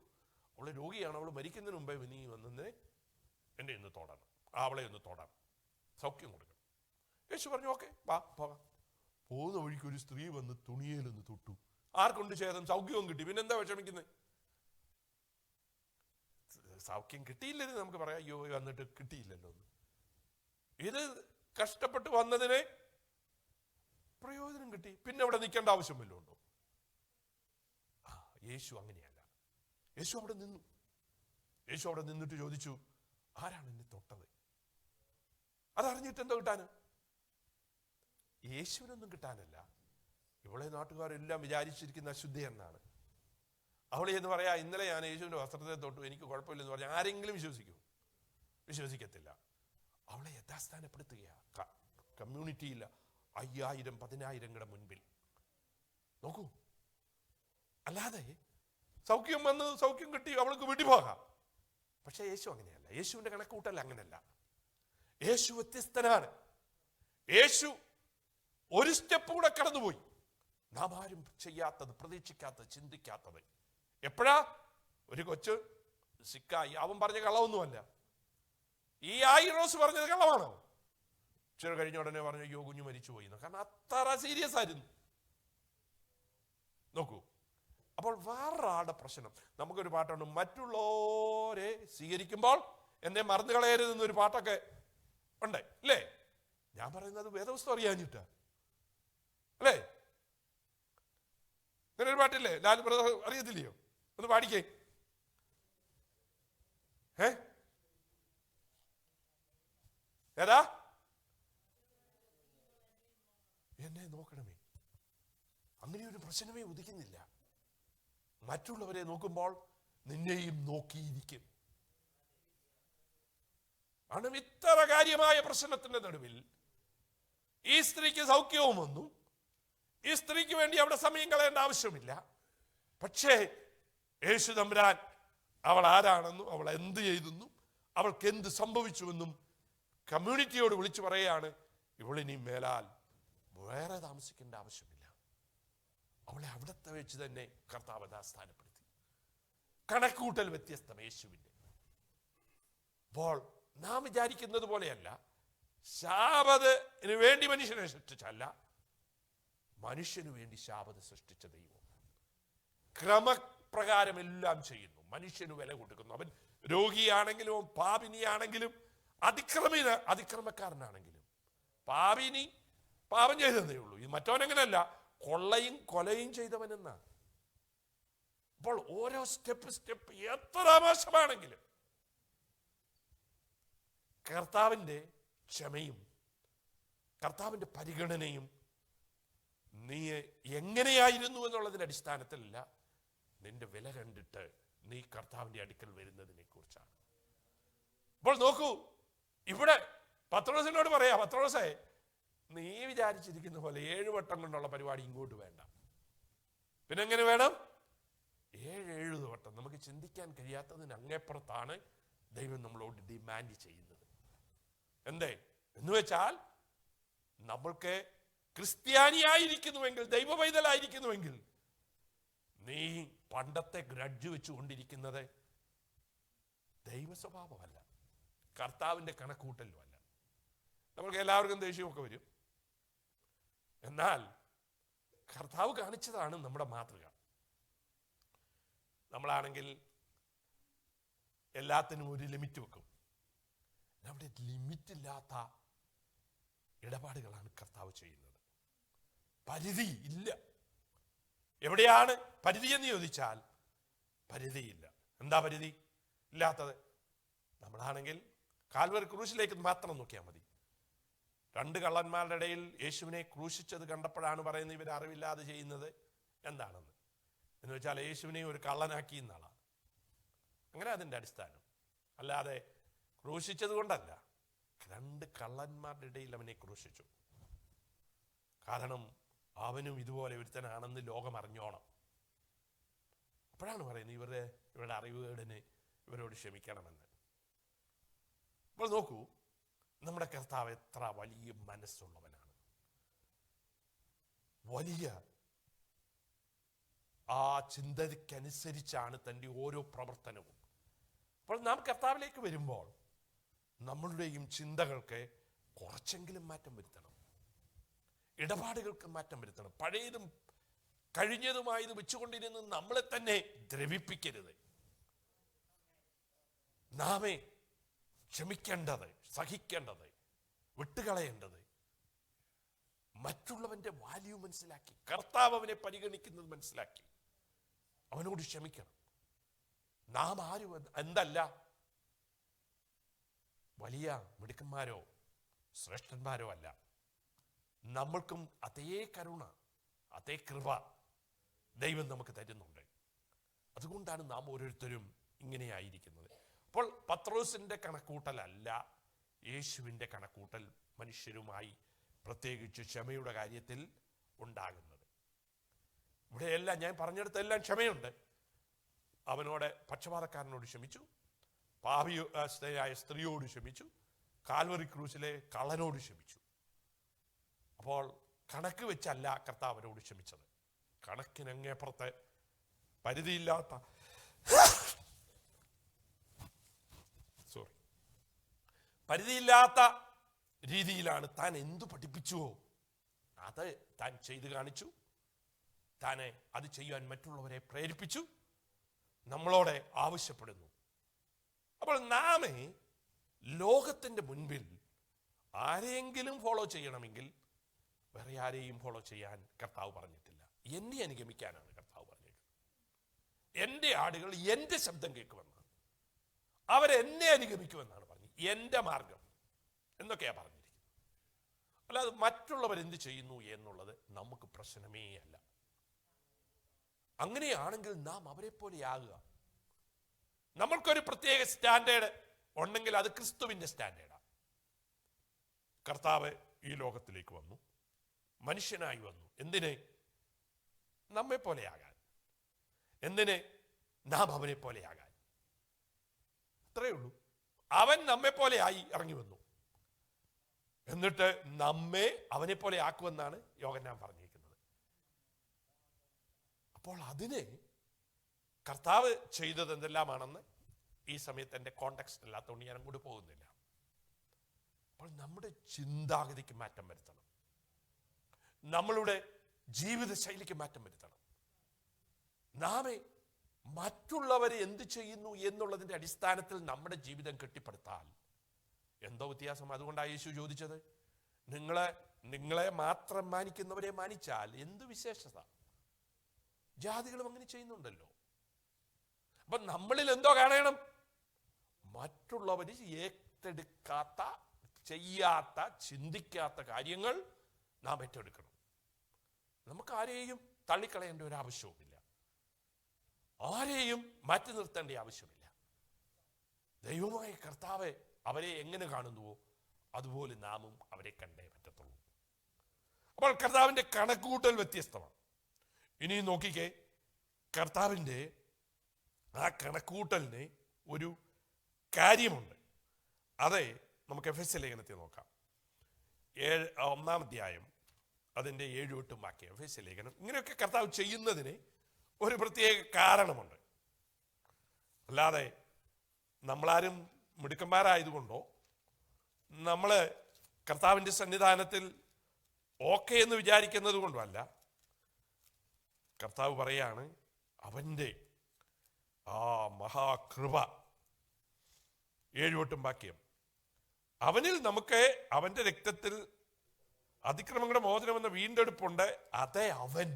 അവൾ രോഗിയാണ്, അവൾ മരിക്കുന്നതിന് മുമ്പേ നീ വന്നെ എന്നെ ഒന്ന് തൊടണം, അവളെ ഒന്ന് തൊടണം, സൗഖ്യം കൊടുക്കണം. യേശു പറഞ്ഞു ഓക്കെ വാ പോകാം. പോകുന്ന വഴിക്ക് ഒരു സ്ത്രീ വന്ന് തുണിയേലൊന്ന് തൊട്ടു. ആർക്കൊണ്ട് ഛേദം? സൗഖ്യവും കിട്ടി. പിന്നെന്താ വിഷമിക്കുന്നത്? സൗഖ്യം കിട്ടിയില്ലെന്ന് നമുക്ക് പറയാം, അയ്യോ വന്നിട്ട് കിട്ടിയില്ലല്ലോ എന്ന്. ഇത് കഷ്ടപ്പെട്ട് വന്നതിനെ പ്രയോജനം കിട്ടി, പിന്നെ അവിടെ നിൽക്കേണ്ട ആവശ്യം വല്ലതും ഉണ്ടോ? യേശു അങ്ങനെയല്ല. യേശു അവിടെ നിന്നു. യേശു അവിടെ നിന്നിട്ട് ചോദിച്ചു, ആരാണ് എന്നെ തൊട്ടത്? അതറിഞ്ഞിട്ട് എന്താ കിട്ടാന്? യേശുവിനൊന്നും കിട്ടാനല്ല. ഇവളെ നാട്ടുകാരെല്ലാം വിചാരിച്ചിരിക്കുന്ന അശുദ്ധി എന്നാണ്. അവളെ എന്ന് പറയാ, ഇന്നലെ ഞാൻ യേശുവിന്റെ വസ്ത്രത്തെ തൊട്ടു, എനിക്ക് കുഴപ്പമില്ലെന്ന് പറഞ്ഞാൽ ആരെങ്കിലും വിശ്വസിക്കൂ? വിശ്വസിക്കത്തില്ല. അവളെ യഥാസ്ഥാനപ്പെടുത്തുകയാ കമ്മ്യൂണിറ്റിയിൽ 5000-10,000 മുൻപിൽ. നോക്കൂ, അല്ലാതെ സൗഖ്യം വന്ന് സൗഖ്യം കിട്ടി അവൾക്ക് വീട്ടിൽ പോകാം. പക്ഷെ യേശു അങ്ങനെയല്ല. യേശുവിന്റെ കണക്കൂട്ടല്ല അങ്ങനല്ല. യേശു വ്യത്യസ്തനാണ്. യേശു ഒരു സ്റ്റെപ്പ് കൂടെ കടന്നുപോയി. നാം ആരും ചെയ്യാത്തത്, പ്രതീക്ഷിക്കാത്തത്, ചിന്തിക്കാത്തത്. എപ്പോഴാ? ഒരു കൊച്ചു സിക്കായി, അവൻ പറഞ്ഞ കള്ളമൊന്നുമല്ല. ഈ യായിറോസ് പറഞ്ഞത് കള്ളമാണോ? ഇച്ചിരി കഴിഞ്ഞ ഉടനെ പറഞ്ഞു അയ്യോ കുഞ്ഞു മരിച്ചു പോയി. കാരണം അത്ര സീരിയസ് ആയിരുന്നു. നോക്കൂ, അപ്പോൾ വേറൊരാളുടെ പ്രശ്നം. നമുക്കൊരു പാട്ടുണ്ട്, മറ്റുള്ളവരെ സ്വീകരിക്കുമ്പോൾ എന്നെ മറന്നു കളയരുതെന്നൊരു പാട്ടൊക്കെ ഉണ്ട് അല്ലേ? ഞാൻ പറയുന്നത് വേദപുസ്തകം അറിയാഞ്ഞിട്ടാ അല്ലേ? അങ്ങനെ ഒരു പാട്ടില്ലേ? ലാൽ ബ്രദർ അറിയത്തില്ലയോ? ഒന്ന് പാടിക്കേ. ഏതാ? എന്നെ നോക്കണമേ. അങ്ങനെ ഒരു പ്രശ്നമേ ഉദിക്കുന്നില്ല. മറ്റുള്ളവരെ നോക്കുമ്പോൾ നിന്നെയും നോക്കിയിരിക്കും. ആണ് ഇത്ര കാര്യമായ പ്രശ്നത്തിന്റെ നടുവിൽ ഈ സ്ത്രീക്ക് സൗഖ്യവും വന്നു. ഈ സ്ത്രീക്ക് വേണ്ടി അവിടെ സമയം കളയേണ്ട ആവശ്യമില്ല. പക്ഷേ യേശു തമ്പുരാൻ അവൾ ആരാണെന്നും അവൾ എന്ത് ചെയ്തെന്നും അവൾക്ക് എന്ത് സംഭവിച്ചുവെന്നും കമ്മ്യൂണിറ്റിയോട് വിളിച്ചു പറയുകയാണ്. ഇവളിനി മേലാൽ വേറെ താമസിക്കേണ്ട ആവശ്യമില്ല. അവളെ അവിടത്തെ വെച്ച് തന്നെ കർത്താവ് സ്ഥാനപ്പെടുത്തി. കണക്കൂട്ടൽ വ്യത്യസ്തം യേശുവിന്റെ. അപ്പോൾ നാം വിചാരിക്കുന്നത് പോലെയല്ല. ശാബത്തിന് വേണ്ടി മനുഷ്യനെ സൃഷ്ടിച്ചല്ല, മനുഷ്യന് വേണ്ടി ശാബത്ത് സൃഷ്ടിച്ച ദൈവം ക്രമപ്രകാരം എല്ലാം ചെയ്യുന്നു. മനുഷ്യന് വില കൊടുക്കുന്നു. അവൻ രോഗിയാണെങ്കിലും പാപിനിയാണെങ്കിലും അതിക്രമക്കാരനാണെങ്കിലും പാപിനി പാപം ചെയ്തതേ ഉള്ളൂ. ഇത് മറ്റവനെങ്ങനെയല്ല, കൊള്ളയും കൊലയും ചെയ്തവനെന്നാണ്. അപ്പോൾ ഓരോ സ്റ്റെപ്പ് എത്ര മോശമാണെങ്കിലും കർത്താവിൻ്റെ ക്ഷമയും കർത്താവിൻ്റെ പരിഗണനയും നീ എങ്ങനെയായിരുന്നു എന്നുള്ളതിൻ്റെ അടിസ്ഥാനത്തിലല്ല, നിന്റെ വില കണ്ടിട്ട് നീ കർത്താവിൻ്റെ അടുക്കൽ വരുന്നതിനെ കുറിച്ചാണ്. അപ്പോൾ നോക്കൂ, ഇവിടെ പത്രോസിനോട് പറയാ, പത്രോസേ, നീ വിചാരിച്ചിരിക്കുന്ന പോലെ 7 വട്ടം കൊണ്ടുള്ള പരിപാടി ഇങ്ങോട്ട് വേണ്ട. പിന്നെ എങ്ങനെ വേണം? 7 വട്ടം. നമുക്ക് ചിന്തിക്കാൻ കഴിയാത്തതിന് അങ്ങേപ്പുറത്താണ് ദൈവം നമ്മളോട് ഡിമാൻഡ് ചെയ്യുന്നത്. എന്തേ എന്ന് വെച്ചാൽ, നമ്മൾക്ക് ക്രിസ്ത്യാനിയായിരിക്കുന്നുവെങ്കിൽ, ദൈവ പൈതലായിരിക്കുന്നുവെങ്കിൽ, നീ പണ്ടത്തെ ഗ്രഡ്ജ് വെച്ചുകൊണ്ടിരിക്കുന്നത് ദൈവ സ്വഭാവമല്ല, കർത്താവിൻ്റെ കണക്കൂട്ടലുമല്ല. നമുക്ക് എല്ലാവർക്കും ദേഷ്യമൊക്കെ വരും. എന്നാൽ കർത്താവ് കാണിച്ചതാണ് നമ്മുടെ മാതൃക. നമ്മളാണെങ്കിൽ എല്ലാത്തിനും ഒരു ലിമിറ്റ് വെക്കും. നമ്മുടെ ലിമിറ്റില്ലാത്ത ഇടപാടുകളാണ് കർത്താവ് ചെയ്യുന്നത്. പരിധി ഇല്ല. എവിടെയാണ് പരിധി എന്ന് ചോദിച്ചാൽ പരിധിയില്ല. എന്താ പരിധി ഇല്ലാത്തത്? നമ്മളാണെങ്കിൽ കാൽവരി ക്രൂശിലേക്ക് മാത്രം നോക്കിയാൽ മതി. 2 കള്ളന്മാരുടെ ഇടയിൽ യേശുവിനെ ക്രൂശിച്ചത് കണ്ടപ്പോഴാണ് പറയുന്നത് ഇവർ അറിവില്ലാതെ ചെയ്യുന്നത് എന്താണെന്ന്. എന്ന് വെച്ചാൽ യേശുവിനെ ഒരു കള്ളനാക്കി എന്നാളാണ്. അങ്ങനെ അതിൻ്റെ അടിസ്ഥാനം. അല്ലാതെ ക്രൂശിച്ചത് കൊണ്ടല്ല. 2 കള്ളന്മാരുടെ ഇടയിൽ അവനെ ക്രൂശിച്ചു. കാരണം അവനും ഇതുപോലെ ഒരുത്തനാണെന്ന് ലോകം അറിഞ്ഞോണം. അപ്പോഴാണ് പറയുന്നത് ഇവരുടെ അറിവുകേടിന് ഇവരോട് ക്ഷമിക്കണമെന്ന്. അപ്പോൾ നോക്കൂ, നമ്മുടെ കർത്താവ് എത്ര വലിയ മനസ്സുള്ളവനാണ്. വലിയ ആ ചിന്തയ്ക്കനുസരിച്ചാണ് തൻ്റെ ഓരോ പ്രവർത്തനവും. അപ്പോൾ നാം കർത്താവിലേക്ക് വരുമ്പോൾ നമ്മളുടെയും ചിന്തകൾക്ക് കുറച്ചെങ്കിലും മാറ്റം വരുത്തണം. ഇടപാടുകൾക്ക് മാറ്റം വരുത്തണം. പഴയതും കഴിഞ്ഞതുമായത് വെച്ചുകൊണ്ടിരുന്ന് നമ്മളെ തന്നെ ദ്രവിപ്പിക്കരുത്. നാമേ ക്ഷമിക്കേണ്ടത്, സഹിക്കേണ്ടത്, വിട്ടുകളയേണ്ടത്, മറ്റുള്ളവന്റെ വാല്യൂ മനസ്സിലാക്കി, കർത്താവ് അവനെ പരിഗണിക്കുന്നത് മനസ്സിലാക്കി അവനോട് ക്ഷമിക്കണം. നാം ആരും എന്തല്ല വലിയ മിടുക്കന്മാരോ ശ്രേഷ്ഠന്മാരോ അല്ല. നമ്മൾക്കും അതേ കരുണ, അതേ കൃപ ദൈവം നമുക്ക് തരുന്നുണ്ട്. അതുകൊണ്ടാണ് നാം ഓരോരുത്തരും ഇങ്ങനെയായിരിക്കുന്നത്. അപ്പോൾ പത്രോസിന്റെ കണക്കൂട്ടലല്ല യേശുവിൻ്റെ കണക്കൂട്ടൽ മനുഷ്യരുമായി, പ്രത്യേകിച്ച് ക്ഷമയുടെ കാര്യത്തിൽ ഉണ്ടാകുന്നത്. ഇവിടെയെല്ലാം ഞാൻ പറഞ്ഞിടത്തെല്ലാം ക്ഷമയുണ്ട്. അവനോട് പക്ഷപാതക്കാരനോട് ക്ഷമിച്ചു, പാപിയായ സ്ത്രീയോട് ക്ഷമിച്ചു, കാൽവറി ക്രൂശിലെ കള്ളനോട് ക്ഷമിച്ചു. അപ്പോൾ കണക്ക് വെച്ചല്ല കർത്താവ് അവരോട് ക്ഷമിച്ചത്. കണക്കിനങ്ങേപ്പുറത്ത് പരിധിയില്ലാത്ത രീതിയിലാണ് താൻ എന്തു പഠിപ്പിച്ചുവോ അത് താൻ ചെയ്തു കാണിച്ചു. താനെ അത് ചെയ്യാൻ മറ്റുള്ളവരെ പ്രേരിപ്പിച്ചു, നമ്മളോട് ആവശ്യപ്പെടുന്നു. അപ്പോൾ നാമേ ലോകത്തിൻ്റെ മുൻപിൽ ആരെയെങ്കിലും ഫോളോ ചെയ്യണമെങ്കിൽ വേറെ ആരെയും ഫോളോ ചെയ്യാൻ കർത്താവ് പറഞ്ഞിട്ടില്ല. എന്നെ അനുഗമിക്കാനാണ് കർത്താവ് പറഞ്ഞിട്ടുള്ളത്. എൻ്റെ ആടുകൾ എൻ്റെ ശബ്ദം കേൾക്കുമെന്നാണ്, അവരെന്നെ അനുഗമിക്കുമെന്നാണ് പറഞ്ഞത്. എൻ്റെ മാർഗം എന്നൊക്കെയാണ് പറഞ്ഞിരിക്കുന്നത്. അല്ലാതെ മറ്റുള്ളവരെന്ത് ചെയ്യുന്നു എന്നുള്ളത് നമുക്ക് പ്രശ്നമേ അല്ല. അങ്ങനെയാണെങ്കിൽ നാം അവരെ പോലെയാകുക. നമ്മൾക്കൊരു പ്രത്യേക സ്റ്റാൻഡേർഡ് ഉണ്ടെങ്കിൽ അത് ക്രിസ്തുവിൻ്റെ സ്റ്റാൻഡേർഡാണ്. കർത്താവ് ഈ ലോകത്തിലേക്ക് വന്നു, മനുഷ്യനായി വന്നു. എന്തിന്? നമ്മെ പോലെയാകാൻ. എന്തിന്? നാം അവനെ പോലെയാകാൻ. അത്രയേ ഉള്ളൂ. അവൻ നമ്മെ പോലെയായി ഇറങ്ങി വന്നു. എന്നിട്ട് നമ്മെ അവനെ പോലെ ആക്കുമെന്നാണ് യോഹന്നാൻ പറഞ്ഞിരിക്കുന്നത്. അപ്പോൾ അതിന് കർത്താവ് ചെയ്തത് എന്തെല്ലാമാണെന്ന് ഈ സമയത്ത് എൻ്റെ കോണ്ടെക്സ്റ്റ് അല്ലാത്തതുകൊണ്ട് ഞാൻ അങ്ങോട്ട് പോകുന്നില്ല. അപ്പോൾ നമ്മുടെ ചിന്താഗതിക്ക് മാറ്റം വരുത്തണം, നമ്മളുടെ ജീവിതശൈലിക്ക് മാറ്റം വരുത്തണം. നാമേ മറ്റുള്ളവരെ എന്ത് ചെയ്യുന്നു എന്നുള്ളതിൻ്റെ അടിസ്ഥാനത്തിൽ നമ്മുടെ ജീവിതം കെട്ടിപ്പടുത്താൽ എന്തോ വ്യത്യാസം. അതുകൊണ്ടാണ് യേശു ചോദിച്ചത്, നിങ്ങളെ മാത്രം മാനിക്കുന്നവരെ മാനിച്ചാൽ എന്ത് വിശേഷത? ജാതികളും അങ്ങനെ ചെയ്യുന്നുണ്ടല്ലോ. അപ്പൊ നമ്മളിൽ എന്തോ കാണണം? മറ്റുള്ളവർ ഏറ്റെടുക്കാത്ത, ചെയ്യാത്ത, ചിന്തിക്കാത്ത കാര്യങ്ങൾ നാം ഏറ്റെടുക്കണം. നമുക്ക് ആരെയും തള്ളിക്കളയേണ്ട ഒരു ആവശ്യവുമില്ല, ആരെയും മാറ്റി നിർത്തേണ്ട ആവശ്യമില്ല. ദൈവമായ കർത്താവ് അവരെ എങ്ങനെ കാണുന്നുവോ അതുപോലെ നാമും അവരെ കണ്ടേ പറ്റത്തുള്ളൂ. അപ്പോൾ കർത്താവിൻ്റെ കണക്കുകൂട്ടൽ വ്യത്യസ്തമാണ്. ഇനി നോക്കിക്കേ, കർത്താവിൻ്റെ ആ കണക്കുകൂട്ടലിന് ഒരു കാര്യമുണ്ട്. അതെ, നമുക്ക് എഫെസ്യ ലേഖനത്തിൽ നോക്കാം. 1-ാം അധ്യായം അതിൻ്റെ 7-8 വാക്യം. എഫെസ്യ ലേഖനം. ഇങ്ങനെയൊക്കെ കർത്താവ് ചെയ്യുന്നതിന് ഒരു പ്രത്യേക കാരണമുണ്ട്. അല്ലാതെ നമ്മളാരും മിടുക്കന്മാരായതുകൊണ്ടോ നമ്മൾ കർത്താവിൻ്റെ സന്നിധാനത്തിൽ ഓക്കെ എന്ന് വിചാരിക്കുന്നത് കൊണ്ടും അല്ല. കർത്താവ് പറയാണ്, അവൻ്റെ ആ മഹാകൃപ, 7-8 വാക്യം, അവനിൽ നമുക്ക് അവൻ്റെ രക്തത്തിൽ അതിക്രമങ്ങളുടെ മോചനമെന്ന വീണ്ടെടുപ്പുണ്ട്. അതേ അവൻ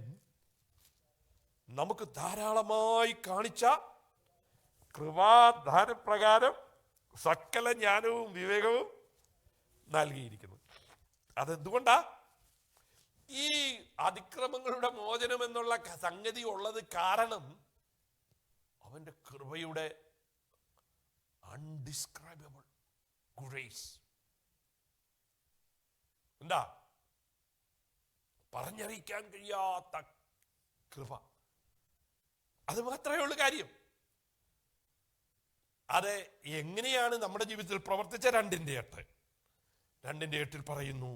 നമുക്ക് ധാരാളമായി കാണിച്ച കൃപാദാനപ്രകാരം സകല ജ്ഞാനവും വിവേകവും നൽകിയിരിക്കുന്നു. അതെന്തുകൊണ്ടാ? ഈ അതിക്രമങ്ങളുടെ മോചനം എന്നുള്ള സംഗതി ഉള്ളത് കാരണം അവന്റെ കൃപയുടെ അൺഡിസ്ക്രൈബിൾ ഗ്രേസ്. എന്താ? പറഞ്ഞറിയിക്കാൻ കഴിയാത്ത കൃപ. അത് മാത്രമേ ഉള്ളൂ കാര്യം. അത് എങ്ങനെയാണ് നമ്മുടെ ജീവിതത്തിൽ പ്രവർത്തിച്ച? 2:8 പറയുന്നു,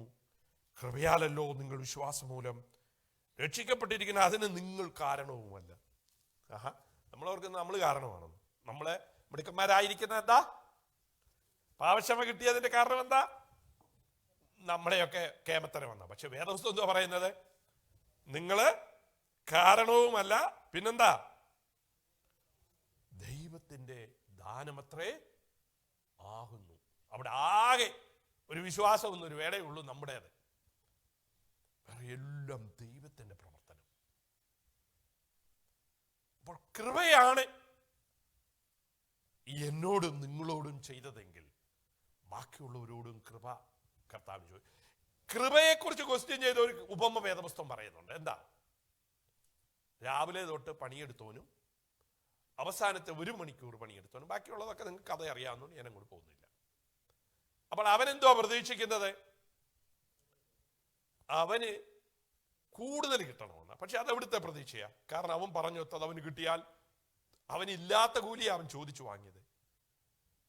കൃപയാലല്ലോ നിങ്ങൾ വിശ്വാസം മൂലം രക്ഷിക്കപ്പെട്ടിരിക്കുന്ന, അതിന് നിങ്ങൾ കാരണവുമല്ല. നമ്മളവർക്ക് നമ്മൾ കാരണമാണെന്ന്. നമ്മളെ മിടുക്കന്മാരായിരിക്കുന്ന എന്താ? പാവക്ഷമ കിട്ടിയതിന്റെ കാരണം എന്താ? നമ്മളെയൊക്കെ കേമത്തരം വന്ന. പക്ഷെ വേദപുസ്തകം എന്താ പറയുന്നത്? നിങ്ങള് കാരണവുമല്ല, പിന്നെന്താ? ദൈവത്തിന്റെ ദാനമത്രേ ആകുന്നു. അവിടെ ആകെ ഒരു വിശ്വാസം എന്നൊരു വേടയുള്ളൂ നമ്മുടേത്. വേറെ എല്ലാം ദൈവത്തിന്റെ പ്രവർത്തനം. അപ്പോൾ കൃപയാണ് എന്നോടും നിങ്ങളോടും ചെയ്തതെങ്കിൽ ബാക്കിയുള്ളവരോടും കൃപ കർത്താവ് ചോദിച്ചു. കൃപയെക്കുറിച്ച് ക്വസ്റ്റ്യൻ ചെയ്ത ഒരു ഉപമ വേദപുസ്തകം പറയുന്നുണ്ട്. എന്താ? രാവിലെ തൊട്ട് പണിയെടുത്തവനും അവസാനത്തെ 1 മണിക്കൂർ പണിയെടുത്തവനും, ബാക്കിയുള്ളതൊക്കെ നിങ്ങൾക്ക് കഥ അറിയാവുന്നതുകൊണ്ട് ഞാൻ അങ്ങോട്ട് പോകുന്നില്ല. അപ്പോൾ അവനെന്തോ പ്രതീക്ഷിക്കുന്നത്? അവന് കൂടുതൽ കിട്ടണമെന്ന്. പക്ഷെ അതെവിടുത്തെ പ്രതീക്ഷയാ? കാരണം അവൻ പറഞ്ഞൊത്തത് അവന് കിട്ടിയാൽ അവനില്ലാത്ത കൂലി അവൻ ചോദിച്ചു വാങ്ങിയത്.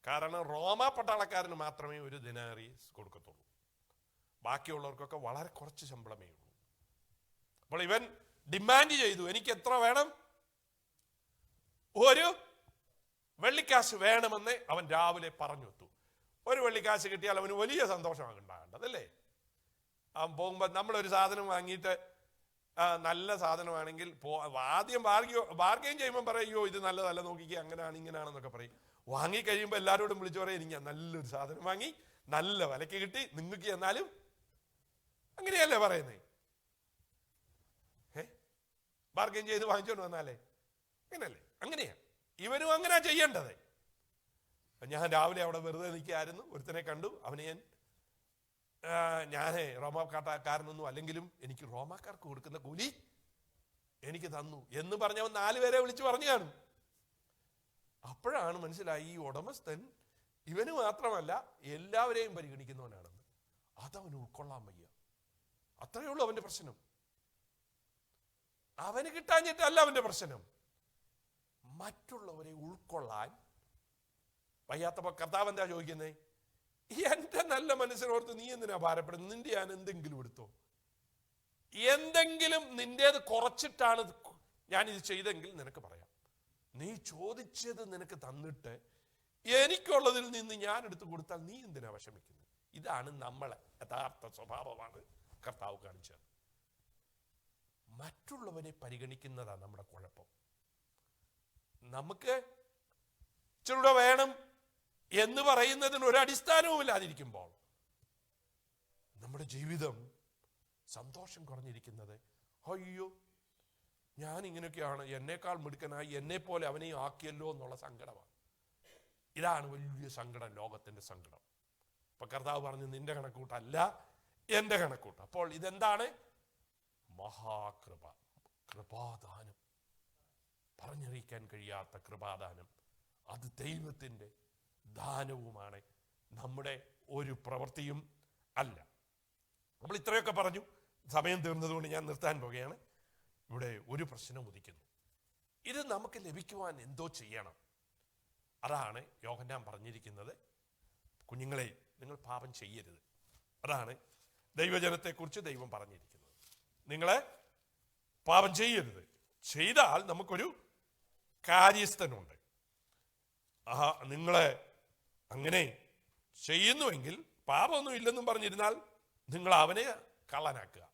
കാരണം റോമ പട്ടാളക്കാരന് മാത്രമേ 1 ദിനാറിയസ് കൊടുക്കത്തുള്ളൂ. ബാക്കിയുള്ളവർക്കൊക്കെ വളരെ കുറച്ച് ശമ്പളമേ ഉള്ളൂ. അപ്പോൾ ഇവൻ ഡിമാൻഡ് ചെയ്തു, എനിക്ക് എത്ര വേണം? 1 വെള്ളിക്കാശ് വേണമെന്ന് അവൻ രാവിലെ പറഞ്ഞു വെത്തു. 1 വെള്ളിക്കാശ് കിട്ടിയാൽ അവന് വലിയ സന്തോഷമാണ് ഉണ്ടാകേണ്ടതല്ലേ? അവൻ പോകുമ്പോൾ നമ്മളൊരു സാധനം വാങ്ങിയിട്ട് നല്ല സാധനമാണെങ്കിൽ ആദ്യം ബാർഗെയിൻ ചെയ്യുമ്പോൾ പറയോ ഇത് നല്ലതല്ല, നോക്കിക്കുക, അങ്ങനെയാണ് ഇങ്ങനെയാണെന്നൊക്കെ പറയും. വാങ്ങിക്കഴിയുമ്പോൾ എല്ലാവരോടും വിളിച്ചു പറയും, എനിക്ക് നല്ലൊരു സാധനം വാങ്ങി നല്ല വിലക്ക് കിട്ടി, നിങ്ങൾക്ക് എന്നാലും. അങ്ങനെയല്ലേ പറയുന്നേ? ബാർഗെയിൻ ചെയ്ത് വാങ്ങിച്ചോണ്ട് വന്നാലേ അങ്ങനെയല്ലേ? അങ്ങനെയാ ഇവനും അങ്ങനെ ചെയ്യേണ്ടത്. ഞാൻ രാവിലെ അവിടെ വെറുതെ നിൽക്കായിരുന്നു, ഒരുത്തനെ കണ്ടു. അവനെ ഞാൻ റോമാക്കാരനൊന്നും അല്ലെങ്കിലും എനിക്ക് റോമാക്കാർക്ക് കൊടുക്കുന്ന കൂലി എനിക്ക് തന്നു എന്ന് പറഞ്ഞവൻ 4 പേരെ വിളിച്ചു പറഞ്ഞു കാണും. അപ്പോഴാണ് മനസ്സിലായി ഈ ഉടമസ്ഥൻ ഇവന് മാത്രമല്ല എല്ലാവരെയും പരിഗണിക്കുന്നവനാണെന്ന്. അതവന് ഉൾക്കൊള്ളാൻ വയ്യ. അത്രയേ ഉള്ളൂ അവന്റെ പ്രശ്നം. അവന് കിട്ടാഞ്ഞിട്ടല്ല അവന്റെ പ്രശ്നം, മറ്റുള്ളവരെ ഉൾക്കൊള്ളാൻ വയ്യാത്തപ്പോ കർത്താവ് എന്താ ചോദിക്കുന്നേ? എന്റെ നല്ല മനസ്സിനോർത്ത് നീ എന്തിനാ ഭാരപ്പെടുന്നത്? നിന്റെ ഞാൻ എന്തെങ്കിലും എടുത്തോ? എന്തെങ്കിലും നിന്റേത് കുറച്ചിട്ടാണ് ഞാനിത് ചെയ്തെങ്കിൽ നിനക്ക് പറയാം. നീ ചോദിച്ചത് നിനക്ക് തന്നിട്ട് എനിക്കുള്ളതിൽ നിന്ന് ഞാൻ എടുത്തു കൊടുത്താൽ നീ എന്തിനാ വിഷമിക്കുന്നത്? ഇതാണ് നമ്മളെ യഥാർത്ഥ സ്വഭാവമാണ് കർത്താവ് കാണിച്ചത്. മറ്റുള്ളവരെ പരിഗണിക്കുന്നതാണ് നമ്മുടെ കുഴപ്പം. നമുക്ക് ഇച്ചിരൂടെ വേണം എന്ന് പറയുന്നതിന് ഒരു അടിസ്ഥാനവും ഇല്ലാതിരിക്കുമ്പോൾ നമ്മുടെ ജീവിതം സന്തോഷം കുറഞ്ഞിരിക്കുന്നത്, അയ്യോ ഞാൻ ഇങ്ങനെയൊക്കെയാണ്, എന്നേക്കാൾ മിടുക്കനായി എന്നെ പോലെ അവനെ ആക്കിയല്ലോ എന്നുള്ള സങ്കടമാണ്. ഇതാണ് വലിയ സങ്കടം, ലോകത്തിന്റെ സങ്കടം. അപ്പൊ കർത്താവ് പറഞ്ഞു, നിന്റെ കണക്കൂട്ടല്ല എന്റെ കണക്കൂട്ട്. അപ്പോൾ ഇതെന്താണ്? മഹാകൃപ, കൃപാദാനം, പറഞ്ഞറിയിക്കാൻ കഴിയാത്ത കൃപാദാനം. അത് ദൈവത്തിന്റെ ദാനവുമാണ്. നമ്മുടെ ഒരു പ്രവൃത്തിയും അല്ല. നമ്മൾ ഇത്രയൊക്കെ പറഞ്ഞു. സമയം തീർന്നതുകൊണ്ട് ഞാൻ നിർത്താൻ പോകുകയാണ്. ഇവിടെ ഒരു പ്രശ്നം ഉദിക്കുന്നു. ഇത് നമുക്ക് ലഭിക്കുവാൻ എന്തോ ചെയ്യണം. അതാണ് യോഹന്നാൻ പറഞ്ഞിരിക്കുന്നത്, കുഞ്ഞുങ്ങളെ നിങ്ങൾ പാപം ചെയ്യരുത്. അതാണ് ദൈവജനത്തെക്കുറിച്ച് ദൈവം പറഞ്ഞിരിക്കുന്നത്. നിങ്ങളെ പാപം ചെയ്യരുത്. ചെയ്താൽ നമുക്കൊരു കാര്യസ്ഥനുണ്ട്. നിങ്ങളെ അങ്ങനെ ചെയ്യുന്നുവെങ്കിൽ, പാപമൊന്നും ഇല്ലെന്നും പറഞ്ഞിരുന്നാൽ നിങ്ങൾ അവനെ കള്ളനാക്കുക.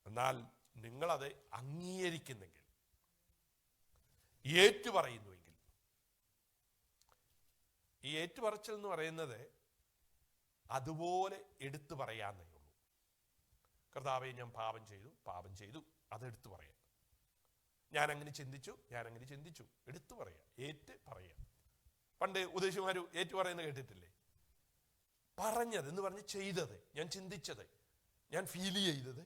എന്നാൽ നിങ്ങളത് അംഗീകരിക്കുന്നെങ്കിൽ, ഏറ്റുപറയുന്നുവെങ്കിൽ, ഈ ഏറ്റുപറച്ചിൽ എന്ന് പറയുന്നത് അതുപോലെ എടുത്തു പറയാന്നേ ഉള്ളൂ. കർത്താവേ, ഞാൻ പാപം ചെയ്തു, അതെടുത്തു പറയാം. ഞാൻ അങ്ങനെ ചിന്തിച്ചു, എടുത്തു പറയാം, ഏറ്റ് പറയാം. പണ്ട് ഉദ്ദേശിമാര് ഏറ്റു പറയുന്നത് കേട്ടിട്ടില്ലേ? പറഞ്ഞത് എന്ന് പറഞ്ഞ് ചെയ്തത്, ഞാൻ ചിന്തിച്ചത്, ഞാൻ ഫീൽ ചെയ്തത്,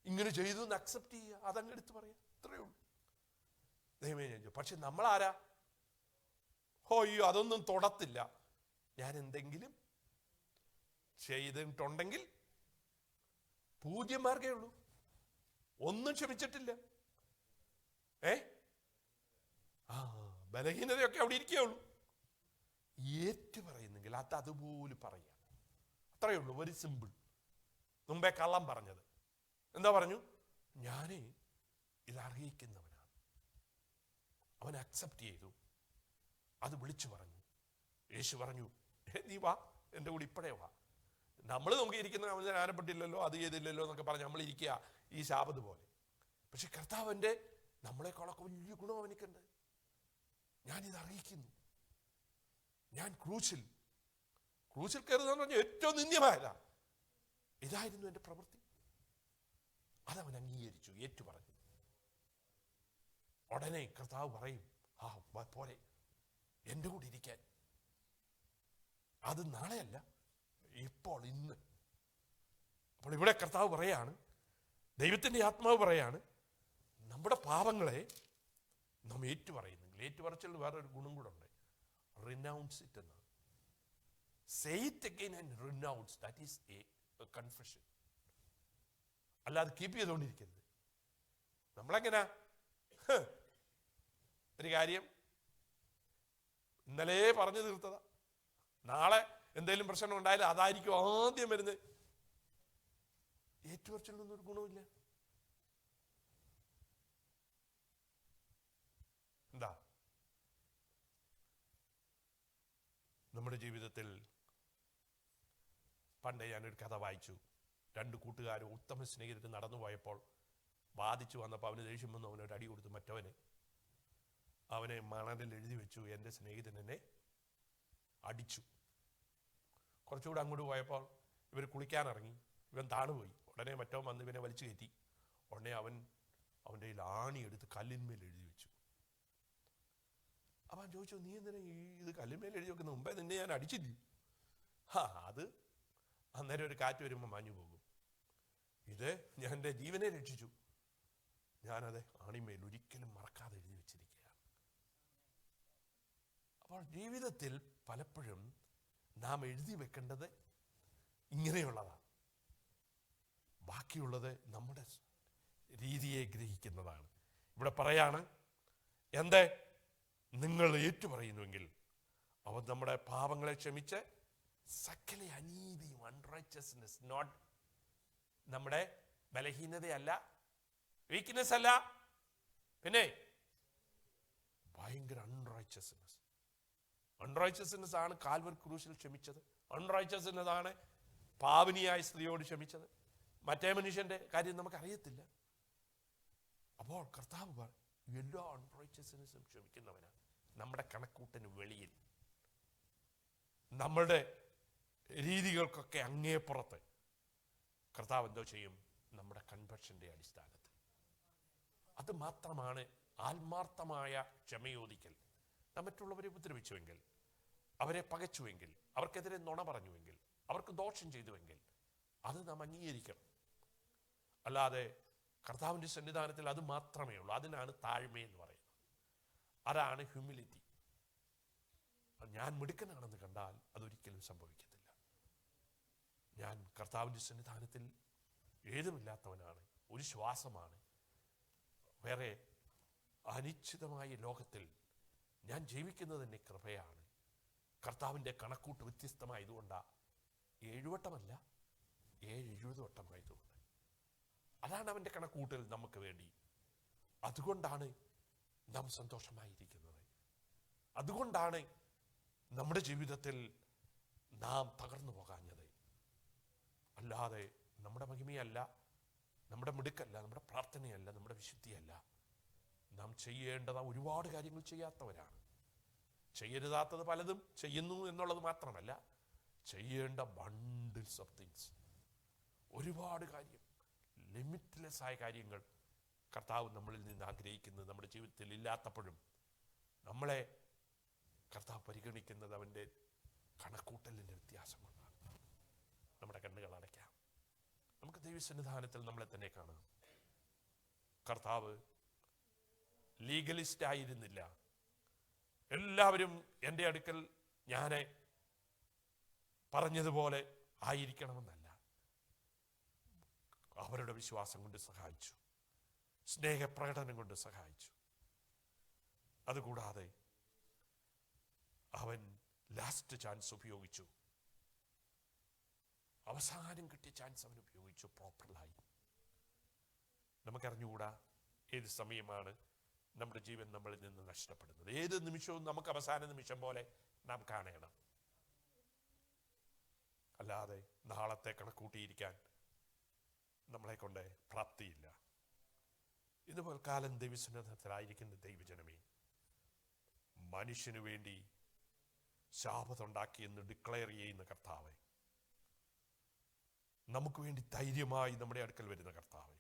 ഇങ്ങനെ ചെയ്തു എന്ന് അക്സെപ്റ്റ് ചെയ്യുക, അതങ്ങ് എടുത്തു പറയാം. ഇത്രയേ ഉള്ളൂ. ദൈവമേ ഞാൻ. പക്ഷെ നമ്മളാരാ? അയ്യോ അതൊന്നും തൊടത്തില്ല. ഞാൻ എന്തെങ്കിലും ചെയ്തിട്ടുണ്ടെങ്കിൽ 0 മാർക്കേ ഉള്ളൂ, ഒന്നും ക്ഷമിച്ചിട്ടില്ല. ബലഹീനതയൊക്കെ അവിടെ ഇരിക്കുകയുള്ളൂ. ഏറ്റു പറയുന്നെങ്കിൽ അത് അതുപോലെ പറയാം. അത്രയേ ഉള്ളൂ. Very simple. മുമ്പേ കള്ളം പറഞ്ഞത് എന്താ പറഞ്ഞു? ഞാനേ ഇത് അറിയിക്കുന്നവനാണ്. അവൻ അക്സെപ്റ്റ് ചെയ്തു, അത് വിളിച്ചു പറഞ്ഞു. യേശു പറഞ്ഞു, നീ വാ, എൻ്റെ കൂടെ ഇപ്പോഴേ വാ. നമ്മൾ നോക്കിയിരിക്കുന്ന അവൻ ജ്ഞാനപ്പെട്ടില്ലല്ലോ, അത് ചെയ്തില്ലല്ലോ എന്നൊക്കെ പറഞ്ഞ് നമ്മളിരിക്കുക ഈ ശാബത്ത് പോലെ. പക്ഷെ കർത്താവിൻ്റെ നമ്മളെക്കാളൊക്കെ വലിയ ഗുണം അവനിക്കുണ്ട്. ഞാനിത് അറിയിക്കുന്നു. ഞാൻ ക്രൂശിൽ കയറുന്നതെന്ന് പറഞ്ഞാൽ ഏറ്റവും നിന്ദ്യമായതാ. ഇതായിരുന്നു എൻ്റെ പ്രവൃത്തി. അതവൻ അംഗീകരിച്ചു, ഏറ്റു പറഞ്ഞു. ഉടനെ കർത്താവ് പറയും, പോരെ എൻ്റെ കൂടെ ഇരിക്കാൻ. അത് നാളെയല്ല, ഇപ്പോൾ, ഇന്ന്. അപ്പോൾ ഇവിടെ കർത്താവ് പറയാണ്, ദൈവത്തിൻ്റെ ആത്മാവ് പറയാണ്, നമ്മുടെ പാപങ്ങളെ നാം ഏറ്റുപറയുന്നെങ്കിൽ, ഏറ്റുപറച്ചിൽ വേറൊരു ഗുണം കൂടെ ഉണ്ട്, റിനൗൺസ് ഇറ്റ് എന്നാണ്. Say it again and renounce, that is A confession. അല്ലാതെ കീപ്പ് ചെയ്തുകൊണ്ടിരിക്കരുത്. നമ്മളെങ്ങനാ ഒരു കാര്യം ഇന്നലെ പറഞ്ഞു തീർത്തതാ, നാളെ എന്തെങ്കിലും പ്രശ്നം ഉണ്ടായാലും അതായിരിക്കും ആദ്യം വരുന്നത്. ഏറ്റുപറച്ചിലൊന്നും ഒരു ഗുണമില്ല. എന്താ നമ്മുടെ ജീവിതത്തിൽ? പണ്ട് ഞാനൊരു കഥ വായിച്ചു. 2 കൂട്ടുകാരും ഉത്തമ സ്നേഹിതർ നടന്നു പോയപ്പോൾ ബാധിച്ചു വന്നപ്പോൾ അവന് ദേഷ്യം വന്നു. അവനൊരു അടി കൊടുത്തു. അവനെ മണലിൽ എഴുതി വെച്ചു, എൻ്റെ സ്നേഹിതൻ എന്നെ അടിച്ചു. കുറച്ചുകൂടെ അങ്ങോട്ട് പോയപ്പോൾ ഇവർ കുളിക്കാനിറങ്ങി. ഇവൻ താണുപോയി. ഉടനെ മറ്റവൻ വന്ന് ഇവനെ വലിച്ചു കയറ്റി. ഉടനെ അവൻ്റെ ആണി എടുത്ത് കല്ലിന്മേൽ എഴുതി വെച്ചു. അപ്പം ചോദിച്ചു, നീ എന്തിനാ ഇത് കല്ലിന്മേൽ എഴുതി വെക്കുന്ന? മുമ്പേ നിന്നെ ഞാൻ അടിച്ചില്ലേ? അത് അന്നേരം ഒരു കാറ്റ് വരുമ്പോൾ മാഞ്ഞു പോകും. ഇത് ഞാൻ എൻ്റെ ജീവനെ രക്ഷിച്ചു. ഞാനത് ആണിമേൽ ഒരിക്കലും മറക്കാതെ എഴുതി വെച്ചിരിക്കുകയാണ്. അപ്പോൾ ജീവിതത്തിൽ പലപ്പോഴും നാം എഴുതി വെക്കേണ്ടത് ഇങ്ങനെയുള്ളതാണ്. ബാക്കിയുള്ളത് നമ്മുടെ രീതിയെ ഗ്രഹിക്കുന്നതാണ്. ഇവിടെ പറയാണ്, എന്തേ നിങ്ങൾ ഏറ്റുപറയുന്നുവെങ്കിൽ അവൻ നമ്മുടെ പാപങ്ങളെ ക്ഷമിച്ച് സകല അനീതിയും, അൺറൈച്ചസ്നെസ്, നോട്ട് നമ്മുടെ ബലഹീനതയല്ല, വീക്ക്നെസ് അല്ല, പിന്നെ ഭയങ്കര അൺറൈച്ചസ്നെസ് ആണ് കാൽവരി ക്രൂശിൽ ക്ഷമിച്ചത്. അൺറൈച്ചസ്നെസ് ആണ് പാവനിയായ സ്ത്രീയോട് ക്ഷമിച്ചത്. മറ്റേ മനുഷ്യന്റെ കാര്യം നമുക്കറിയത്തില്ല. അപ്പോൾ കർത്താവ് എല്ലാ അൺറൈച്ചസ്നെസ്സും ക്ഷമിക്കുന്നവനാണ്. നമ്മുടെ കണക്കൂട്ടിന് വെളിയിൽ, നമ്മളുടെ രീതികൾക്കൊക്കെ അങ്ങേപ്പുറത്ത് കർത്താവ് എന്തോ ചെയ്യും? നമ്മുടെ കൺവെർഷന്റെ അടിസ്ഥാനത്തിൽ. അത് മാത്രമാണ് ആത്മാർത്ഥമായ ക്ഷമയോദിക്കൽ. നാം മറ്റുള്ളവരെ ഉപദ്രവിച്ചുവെങ്കിൽ, അവരെ പകച്ചുവെങ്കിൽ, അവർക്കെതിരെ നുണ പറഞ്ഞുവെങ്കിൽ, അവർക്ക് ദോഷം ചെയ്തുവെങ്കിൽ അത് നാം അംഗീകരിക്കണം. അല്ലാതെ കർത്താവിൻ്റെ സന്നിധാനത്തിൽ അത് മാത്രമേ ഉള്ളൂ. അതിനാണ് താഴ്മയെന്ന് പറയുന്നത്. അതാണ് ഹ്യൂമിലിറ്റി. ഞാൻ മിടുക്കനാണെന്ന് കണ്ടാൽ അതൊരിക്കലും സംഭവിക്കത്തില്ല. ഞാൻ കർത്താവിൻ്റെ സന്നിധാനത്തിൽ ഏതുമില്ലാത്തവനാണ്, ഒരു ശ്വാസമാണ്. വേറെ അനിശ്ചിതമായ ലോകത്തിൽ ഞാൻ ജീവിക്കുന്നത് തന്നെ കൃപയാണ്. കർത്താവിൻ്റെ കണക്കൂട്ട് വ്യത്യസ്തമായതുകൊണ്ടാണ് 7 വട്ടമല്ല 70 വട്ടമായതുകൊണ്ട്. അതാണ് അവൻ്റെ കണക്കൂട്ടൽ നമുക്ക് വേണ്ടി. അതുകൊണ്ടാണ് നാം സന്തോഷമായിരിക്കുന്നത്. അതുകൊണ്ടാണ് നമ്മുടെ ജീവിതത്തിൽ നാം തകർന്നു പോകാഞ്ഞത്. അല്ലാതെ നമ്മുടെ മഹിമയല്ല, നമ്മുടെ മിടുക്കല്ല, നമ്മുടെ പ്രാർത്ഥനയല്ല, നമ്മുടെ വിശുദ്ധിയല്ല. നാം ചെയ്യേണ്ടത് ഒരുപാട് കാര്യങ്ങൾ ചെയ്യാത്തവരാണ്. ചെയ്യരുതാത്തത് പലതും ചെയ്യുന്നു എന്നുള്ളത് മാത്രമല്ല, ചെയ്യേണ്ട ബണ്ടിൽസ് ഓഫ് തിങ്സ്, ഒരുപാട് കാര്യം, ലിമിറ്റ്ലെസ് ആയ കാര്യങ്ങൾ കർത്താവ് നമ്മളിൽ നിന്ന് ആഗ്രഹിക്കുന്നത് നമ്മുടെ ജീവിതത്തിൽ ഇല്ലാത്തപ്പോഴും നമ്മളെ കർത്താവ് പരിഗണിക്കുന്നത് അവൻ്റെ കണക്കൂട്ടലിൻ്റെ വ്യത്യാസം കൊണ്ടാണ്. നമ്മുടെ കണ്ണുകൾ അടയ്ക്കാം. നമുക്ക് ദൈവസന്നിധാനത്തിൽ നമ്മളെ തന്നെ കാണാം. കർത്താവ് ലീഗലിസ്റ്റ് ആയിരുന്നില്ല. എല്ലാവരും എൻ്റെ അടുക്കൽ ഞാൻ പറഞ്ഞതുപോലെ ആയിരിക്കണമെന്നല്ല. അവരുടെ വിശ്വാസം കൊണ്ട് സഹായിച്ചു, സ്നേഹപ്രകടനം കൊണ്ട് സഹായിച്ചു. അതുകൂടാതെ അവൻ ലാസ്റ്റ് ചാൻസ് ഉപയോഗിച്ചു. അവസാനം കിട്ടിയ ചാൻസ് അവൻ ഉപയോഗിച്ചു പ്രോപ്പറായി. നമുക്കറിഞ്ഞുകൂടാ ഏത് സമയമാണ് നമ്മുടെ ജീവൻ നമ്മളിൽ നിന്ന് നഷ്ടപ്പെടുന്നത്. ഏത് നിമിഷവും നമുക്ക് അവസാന നിമിഷം പോലെ നാം കാണണം. അല്ലാതെ നാളത്തെ കണക്കൂട്ടിയിരിക്കാൻ നമ്മളെ കൊണ്ട് പ്രാപ്തിയില്ല. ഇതുപോലെ കാലം ദൈവസന്നിധാനത്തിലായിരിക്കുന്ന ദൈവജനമേ, മനുഷ്യനു വേണ്ടി ശാപത്തുണ്ടാക്കിയെന്ന് ഡിക്ലെയർ ചെയ്യുന്ന കർത്താവേ, നമുക്ക് വേണ്ടി ധൈര്യമായി നമ്മുടെ അടുക്കൽ വരുന്ന കർത്താവേ,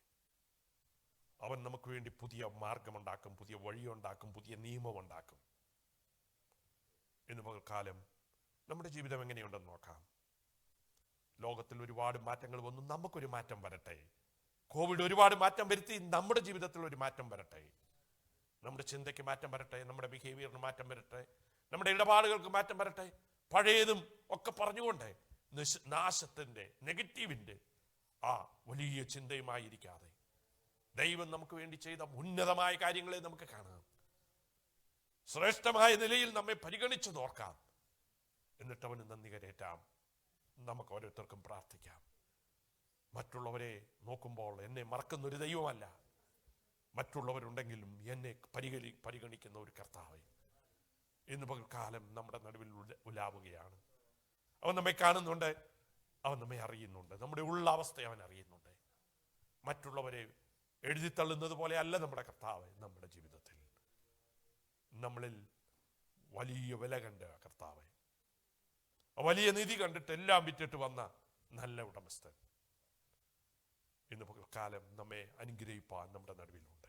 അവൻ നമുക്ക് വേണ്ടി പുതിയ മാർഗമുണ്ടാക്കും, പുതിയ വഴിയുണ്ടാക്കും, പുതിയ നിയമമുണ്ടാക്കും. ഇന്ന് പകൽക്കാലം നമ്മുടെ ജീവിതം എങ്ങനെയുണ്ടെന്ന് നോക്കാം. ലോകത്തിൽ ഒരുപാട് മാറ്റങ്ങൾ വന്നു, നമുക്കൊരു മാറ്റം വരട്ടെ. കോവിഡ് ഒരുപാട് മാറ്റം വരുത്തി, നമ്മുടെ ജീവിതത്തിൽ ഒരു മാറ്റം വരട്ടെ. നമ്മുടെ ചിന്തയ്ക്ക് മാറ്റം വരട്ടെ, നമ്മുടെ ബിഹേവിയറിന് മാറ്റം വരട്ടെ, നമ്മുടെ ഇടപാടുകൾക്ക് മാറ്റം വരട്ടെ. പഴയതും ഒക്കെ പറഞ്ഞുകൊണ്ട് നാശത്തിൻ്റെ, നെഗറ്റീവിൻ്റെ ആ വലിയ ചിന്തയുമായിരിക്കാതെ ദൈവം നമുക്ക് വേണ്ടി ചെയ്ത ഉന്നതമായ കാര്യങ്ങളെ നമുക്ക് കാണാം. ശ്രേഷ്ഠമായ നിലയിൽ നമ്മെ പരിഗണിച്ചു നോക്കാം. എന്നിട്ട് അവന് നന്ദി കരേറ്റാം. നമുക്ക് ഓരോരുത്തർക്കും പ്രാർത്ഥിക്കാം. മറ്റുള്ളവരെ നോക്കുമ്പോൾ എന്നെ മറക്കുന്നൊരു ദൈവമല്ല, മറ്റുള്ളവരുണ്ടെങ്കിലും എന്നെ പരിഗണിക്കുന്ന ഒരു കർത്താവ് ഇന്ന് പകൽക്കാലം നമ്മുടെ നടുവിൽ ഉലാവുകയാണ്. അവൻ നമ്മെ കാണുന്നുണ്ട്, അവൻ നമ്മെ അറിയുന്നുണ്ട്, നമ്മുടെ ഉള്ള അവസ്ഥ അവൻ അറിയുന്നുണ്ട്. മറ്റുള്ളവരെ എഴുതിത്തള്ളുന്നത് പോലെ അല്ല നമ്മുടെ കർത്താവ് നമ്മുടെ ജീവിതത്തിൽ. നമ്മളിൽ വലിയ വില കണ്ട കർത്താവ്, വലിയ നിധി കണ്ടിട്ട് എല്ലാം വിറ്റിട്ട് വന്ന നല്ല ഉടമസ്ഥൻ ഇന്ന് പകൽക്കാലം നമ്മെ അനുഗ്രഹിപ്പാൻ നമ്മുടെ നടുവിലുണ്ട്.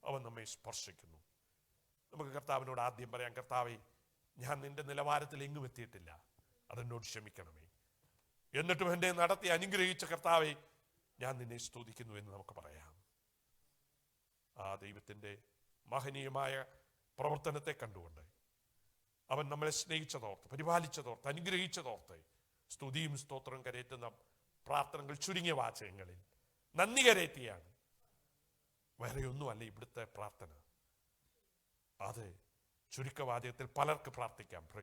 അവൻ നമ്മെ സ്പർശിക്കുന്നു. നമുക്ക് കർത്താവിനോട് ആദ്യം പറയാം, കർത്താവേ, ഞാൻ നിന്റെ നിലവാരത്തിൽ എങ്ങും എത്തിയിട്ടില്ല, അതെന്നോട് ക്ഷമിക്കണമേ. എന്നിട്ടും എന്നെ നടത്തി അനുഗ്രഹിച്ച കർത്താവേ, ഞാൻ നിന്നെ സ്തുതിക്കുന്നു എന്ന് നമുക്ക് പറയാം. ആ ദൈവത്തിൻ്റെ മഹനീയമായ പ്രവർത്തനത്തെ കണ്ടുകൊണ്ട്, അവൻ നമ്മളെ സ്നേഹിച്ചതോർത്ത്, പരിപാലിച്ചതോർത്ത്, അനുഗ്രഹിച്ചതോർത്ത് സ്തുതിയും സ്തോത്രവും കരയറ്റുന്ന പ്രാർത്ഥനകൾ ചുരുങ്ങിയ വാചകങ്ങളിൽ നന്ദി കരയറ്റിയാണ്. വേറെ ഒന്നുമല്ല ഇവിടുത്തെ പ്രാർത്ഥന. അത് ചുരുക്കവാചകത്തിൽ പലർക്ക് പ്രാർത്ഥിക്കാം.